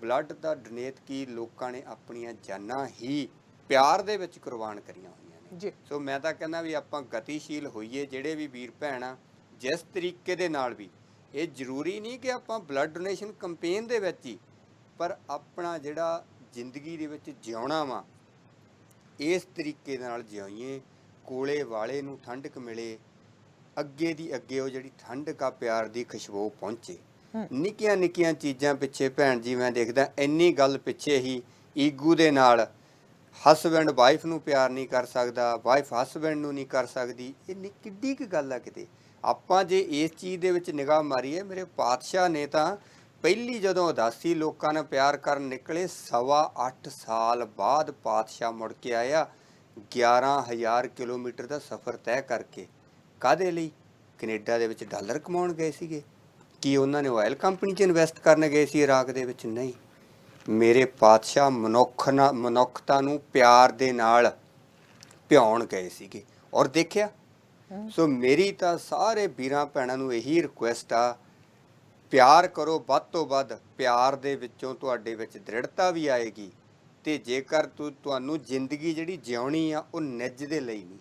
ਬਲੱਡ ਦਾ ਡੋਨੇਟ ਕੀ ਲੋਕਾਂ ਨੇ ਆਪਣੀਆਂ ਜਾਨਾਂ ਹੀ ਪਿਆਰ ਦੇ ਵਿੱਚ ਕੁਰਬਾਨ ਕਰੀਆਂ ਹੋਈਆਂ ਨੇ। ਸੋ ਮੈਂ ਤਾਂ ਕਹਿੰਦਾ ਵੀ ਆਪਾਂ ਗਤੀਸ਼ੀਲ ਹੋਈਏ, ਜਿਹੜੇ ਵੀ ਵੀਰ ਭੈਣ ਆ, ਜਿਸ ਤਰੀਕੇ ਦੇ ਨਾਲ ਵੀ। ਇਹ ਜ਼ਰੂਰੀ ਨਹੀਂ ਕਿ ਆਪਾਂ ਬਲੱਡ ਡੋਨੇਸ਼ਨ ਕੰਪੇਨ ਦੇ ਵਿੱਚ ਹੀ, ਪਰ ਆਪਣਾ ਜਿਹੜਾ ਜ਼ਿੰਦਗੀ ਦੇ ਵਿੱਚ ਜਿਉਣਾ ਵਾ ਇਸ ਤਰੀਕੇ ਨਾਲ ਜਿਉਈਏ, ਕੋਲੇ ਵਾਲੇ ਨੂੰ ਠੰਡਕ ਮਿਲੇ, ਅੱਗੇ ਦੀ ਅੱਗੇ ਉਹ ਜਿਹੜੀ ਠੰਡਕ ਆ ਪਿਆਰ ਦੀ ਖੁਸ਼ਬੂ ਪਹੁੰਚੇ। ਨਿੱਕੀਆਂ ਨਿੱਕੀਆਂ ਚੀਜ਼ਾਂ ਪਿੱਛੇ ਭੈਣ ਜੀ ਮੈਂ ਦੇਖਦਾ ਇੰਨੀ ਗੱਲ ਪਿੱਛੇ ਹੀ ਈਗੂ ਦੇ ਨਾਲ ਹਸਬੈਂਡ ਵਾਈਫ ਨੂੰ ਪਿਆਰ ਨਹੀਂ ਕਰ ਸਕਦਾ, ਵਾਈਫ ਹਸਬੈਂਡ ਨੂੰ ਨਹੀਂ ਕਰ ਸਕਦੀ। ਇਹ ਕਿੱਡੀ ਕੁ ਗੱਲ ਆ ਕਿਤੇ। ਆਪਾਂ ਜੇ ਇਸ ਚੀਜ਼ ਦੇ ਵਿੱਚ ਨਿਗਾਹ ਮਾਰੀਏ, ਮੇਰੇ ਪਾਤਸ਼ਾਹ ਨੇ ਤਾਂ ਪਹਿਲੀ ਜਦੋਂ ਉਦਾਸੀ ਲੋਕਾਂ ਨਾਲ ਪਿਆਰ ਕਰਨ ਨਿਕਲੇ, 8.25 ਸਾਲ ਬਾਅਦ ਪਾਤਸ਼ਾਹ ਮੁੜ ਕੇ ਆਇਆ 11,000 ਕਿਲੋਮੀਟਰ ਦਾ ਸਫ਼ਰ ਤੈਅ ਕਰਕੇ। ਕਾਹਦੇ ਲਈ? ਕੈਨੇਡਾ ਦੇ ਵਿੱਚ ਡਾਲਰ ਕਮਾਉਣ ਗਏ ਸੀਗੇ? ਕੀ ਉਹਨਾਂ ਨੇ ਆਇਲ ਕੰਪਨੀ 'ਚ ਇਨਵੈਸਟ ਕਰਨ ਗਏ ਸੀ ਇਰਾਕ ਦੇ ਵਿੱਚ? ਨਹੀਂ, ਮੇਰੇ ਪਾਤਸ਼ਾਹ ਮਨੁੱਖਤਾ ਨੂੰ ਪਿਆਰ ਦੇ ਨਾਲ ਭਿਆਉਣ ਗਏ ਸੀਗੇ ਔਰ ਦੇਖਿਆ। ਸੋ ਮੇਰੀ ਤਾਂ ਸਾਰੇ ਵੀਰਾਂ ਭੈਣਾਂ ਨੂੰ ਇਹੀ ਰਿਕੁਐਸਟ ਆ, ਪਿਆਰ ਕਰੋ ਵੱਧ ਤੋਂ ਵੱਧ। ਪਿਆਰ ਦੇ ਵਿੱਚੋਂ ਤੁਹਾਡੇ ਵਿੱਚ ਦ੍ਰਿੜਤਾ ਵੀ ਆਏਗੀ। ਅਤੇ ਜੇਕਰ ਤੁਹਾਨੂੰ ਜ਼ਿੰਦਗੀ ਜਿਹੜੀ ਜਿਉਣੀ ਆ ਉਹ ਨਿੱਜ ਦੇ ਲਈ ਨਹੀਂ,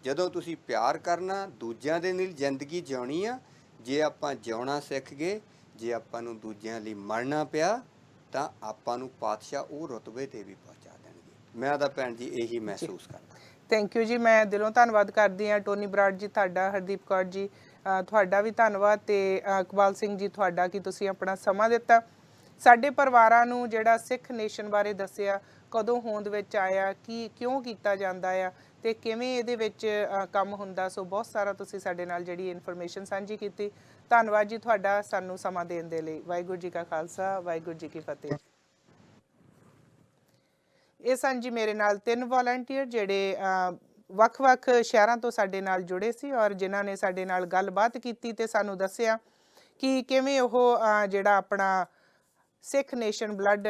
ਜਦੋਂ ਤੁਸੀਂ ਪਿਆਰ ਕਰਨਾ ਦੂਜਿਆਂ ਦੇ ਨਾਲ ਜ਼ਿੰਦਗੀ ਜਿਉਣੀ ਆ। ਜੇ ਆਪਾਂ ਜਿਉਣਾ ਸਿੱਖ ਗਏ ਜੇ ਆਪਾਂ ਨੂੰ ਦੂਜਿਆਂ ਲਈ ਮਰਨਾ ਪਿਆ ਤਾਂ ਆਪਾਂ ਨੂੰ ਪਾਤਸ਼ਾਹ ਉਹ ਰੁਤਬੇ ਤੇ ਵੀ ਪਹੁੰਚਾ ਦੇਣਗੇ। ਮੈਂ ਤਾਂ ਭੈਣ ਜੀ ਇਹੀ ਮਹਿਸੂਸ ਕਰਦਾ। ਥੈਂਕ ਯੂ ਜੀ, ਮੈਂ ਦਿਲੋਂ ਧੰਨਵਾਦ ਕਰਦੀ ਹਾਂ ਟੋਨੀ ਬਰਾੜ ਜੀ ਤੁਹਾਡਾ, ਹਰਦੀਪ ਕੌਰ ਜੀ ਤੁਹਾਡਾ ਵੀ ਧੰਨਵਾਦ, ਤੇ ਇਕਬਾਲ ਸਿੰਘ ਜੀ ਤੁਹਾਡਾ ਕਿ ਤੁਸੀਂ ਆਪਣਾ ਸਮਾਂ ਦਿੱਤਾ ਸਾਡੇ ਪਰਿਵਾਰਾਂ ਨੂੰ ਜਿਹੜਾ ਸਿੱਖ ਨੇਸ਼ਨ ਬਾਰੇ ਦੱਸਿਆ, ਕਦੋਂ ਹੋਂਦ ਵਿੱਚ ਆਇਆ, ਕਿਉਂ ਕੀਤਾ ਜਾਂਦਾ ਆ ਤੇ ਕਿਵੇਂ ਇਹਦੇ ਵਿੱਚ ਕੰਮ ਹੁੰਦਾ। ਸੋ ਬਹੁਤ ਸਾਰਾ ਤੁਸੀਂ ਸਾਡੇ ਨਾਲ ਜਿਹੜੀ ਇਨਫੋਰਮੇਸ਼ਨ ਸਾਂਝੀ ਕੀਤੀ। ਧੰਨਵਾਦ ਜੀ ਤੁਹਾਡਾ ਸਾਨੂੰ ਸਮਾਂ ਦੇਣ ਦੇ ਲਈ। ਵਾਹਿਗੁਰੂ ਜੀ ਕਾ ਖਾਲਸਾ, ਵਾਹਿਗੁਰੂ ਜੀ ਕੀ ਫਤਿਹ। ਇਹ ਸਨ ਜੀ ਮੇਰੇ ਨਾਲ 3 ਵॉलंटियर ਜਿਹੜੇ ਵੱਖ-ਵੱਖ ਸ਼ਹਿਰਾਂ ਤੋਂ ਸਾਡੇ ਨਾਲ ਜੁੜੇ ਸੀ ਔਰ ਜਿਨ੍ਹਾਂ ਨੇ ਸਾਡੇ ਨਾਲ ਗੱਲਬਾਤ ਕੀਤੀ ਤੇ ਸਾਨੂੰ ਦੱਸਿਆ ਕਿ ਕਿਵੇਂ ਉਹ ਜਿਹੜਾ ਆਪਣਾ ਸਿੱਖ ਨੇਸ਼ਨ ਬਲੱਡ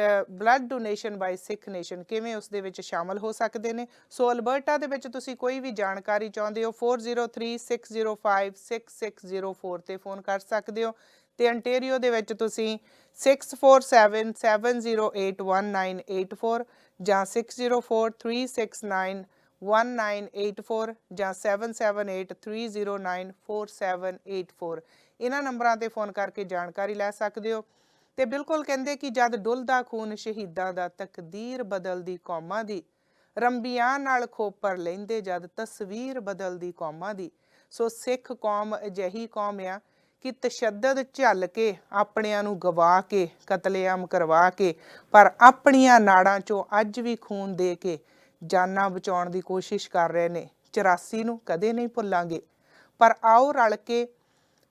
ਡੋਨੇਸ਼ਨ ਬਾਈ ਸਿੱਖ ਨੇਸ਼ਨ ਕਿਵੇਂ ਉਸ ਦੇ ਵਿੱਚ ਸ਼ਾਮਲ ਹੋ ਸਕਦੇ ਨੇ। ਸੋ ਅਲਬਰਟਾ ਦੇ ਵਿੱਚ ਤੁਸੀਂ ਕੋਈ ਵੀ ਜਾਣਕਾਰੀ ਚਾਹੁੰਦੇ ਹੋ 4036056604 ਤੇ ਫੋਨ ਕਰ ਸਕਦੇ ਹੋ, ਤੇ ਅੰਟੇਰੀਓ ਦੇ ਵਿੱਚ ਤੁਸੀਂ 6477081984 ਜਾਂ 6043691984 ਜਾਂ 7783094784 ਇਹਨਾਂ ਨੰਬਰਾਂ ਤੇ ਫੋਨ ਕਰਕੇ ਜਾਣਕਾਰੀ ਲੈ ਸਕਦੇ ਹੋ। ਤੇ ਬਿਲਕੁਲ ਕਹਿੰਦੇ ਕਿ ਜਦ ਡੁੱਲਦਾ ਖੂਨ ਸ਼ਹੀਦਾਂ ਦਾ ਤਕਦੀਰ ਬਦਲਦੀ ਕੌਮਾਂ ਦੀ, ਰੰਬੀਆਂ ਨਾਲ ਖੋਪਰ ਲੈਂਦੇ ਜਦ ਤਸਵੀਰ ਬਦਲਦੀ ਕੌਮਾਂ ਦੀ। ਸੋ ਸਿੱਖ ਕੌਮ ਅਜਿਹੀ ਕੌਮ ਆ ਕਿ ਤਸ਼ੱਦਦ ਝੱਲ ਕੇ ਆਪਣਿਆਂ ਨੂੰ ਗਵਾ ਕੇ ਕਤਲੇਆਮ ਕਰਵਾ ਕੇ ਪਰ ਆਪਣੀਆਂ ਨਾੜਾਂ ਚੋਂ ਅੱਜ ਵੀ ਖੂਨ ਦੇ ਕੇ ਜਾਨਾਂ ਬਚਾਉਣ ਦੀ ਕੋਸ਼ਿਸ਼ ਕਰ ਰਹੇ ਨੇ। 84 ਨੂੰ ਕਦੇ ਨਹੀਂ ਭੁੱਲਾਂਗੇ। ਪਰ ਆਓ ਰਲ ਕੇ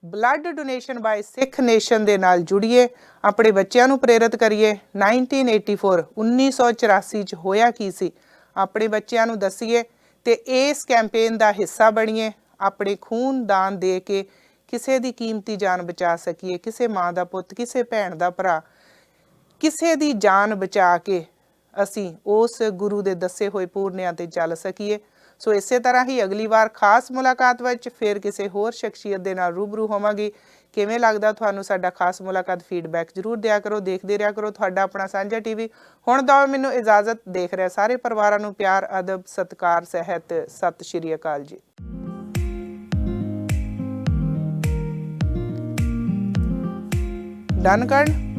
ਬਲੱਡ ਡੋਨੇਸ਼ਨ ਬਾਈ ਸਿੱਖ ਨੇਸ਼ਨ ਦੇ ਨਾਲ ਜੁੜੀਏ, ਆਪਣੇ ਬੱਚਿਆਂ ਨੂੰ ਪ੍ਰੇਰਿਤ ਕਰੀਏ। 1984 ਚ ਹੋਇਆ ਕੀ ਸੀ, ਆਪਣੇ ਬੱਚਿਆਂ ਨੂੰ ਦੱਸੀਏ ਤੇ ਇਸ ਕੈਂਪੇਨ ਦਾ ਹਿੱਸਾ ਬਣੀਏ। ਆਪਣੇ ਖੂਨ ਦਾਨ ਦੇ ਕੇ ਕਿਸੇ ਦੀ ਕੀਮਤੀ ਜਾਨ ਬਚਾ ਸਕੀਏ, ਕਿਸੇ ਮਾਂ ਦਾ ਪੁੱਤ, ਕਿਸੇ ਭੈਣ ਦਾ ਭਰਾ, ਕਿਸੇ ਦੀ ਜਾਨ ਬਚਾ ਕੇ ਅਸੀਂ ਉਸ ਗੁਰੂ ਦੇ ਦੱਸੇ ਹੋਏ ਪੂਰਨਿਆਂ ਤੇ ਚੱਲ ਸਕੀਏ। ਸੋ ਇਸੇ ਤਰ੍ਹਾਂ ਹੀ ਅਗਲੀ ਵਾਰ ਖਾਸ ਮੁਲਾਕਾਤ ਵਿੱਚ ਫਿਰ ਕਿਸੇ ਹੋਰ ਸ਼ਖਸੀਅਤ ਦੇ ਨਾਲ ਰੂਬਰੂ ਹੋਵਾਂਗੀ। ਕਿਵੇਂ ਲੱਗਦਾ ਤੁਹਾਨੂੰ ਸਾਡਾ ਖਾਸ ਮੁਲਾਕਾਤ? ਫੀਡਬੈਕ ਜ਼ਰੂਰ ਦਿਆ ਕਰੋ। ਦੇਖਦੇ ਰਿਹਾ ਕਰੋ ਤੁਹਾਡਾ ਆਪਣਾ ਸਾਂਝਾ ਟੀਵੀ। ਹੁਣ ਦਿਓ ਮੈਨੂੰ ਇਜਾਜ਼ਤ। ਦੇਖ ਰਿਹਾ ਸਾਰੇ ਪਰਿਵਾਰਾਂ ਨੂੰ ਪਿਆਰ, ਅਦਬ, ਸਤਿਕਾਰ ਸਹਿਤ ਸਤਿ ਸ਼੍ਰੀ ਅਕਾਲ ਜੀ। ਡਨ ਕਰਨ।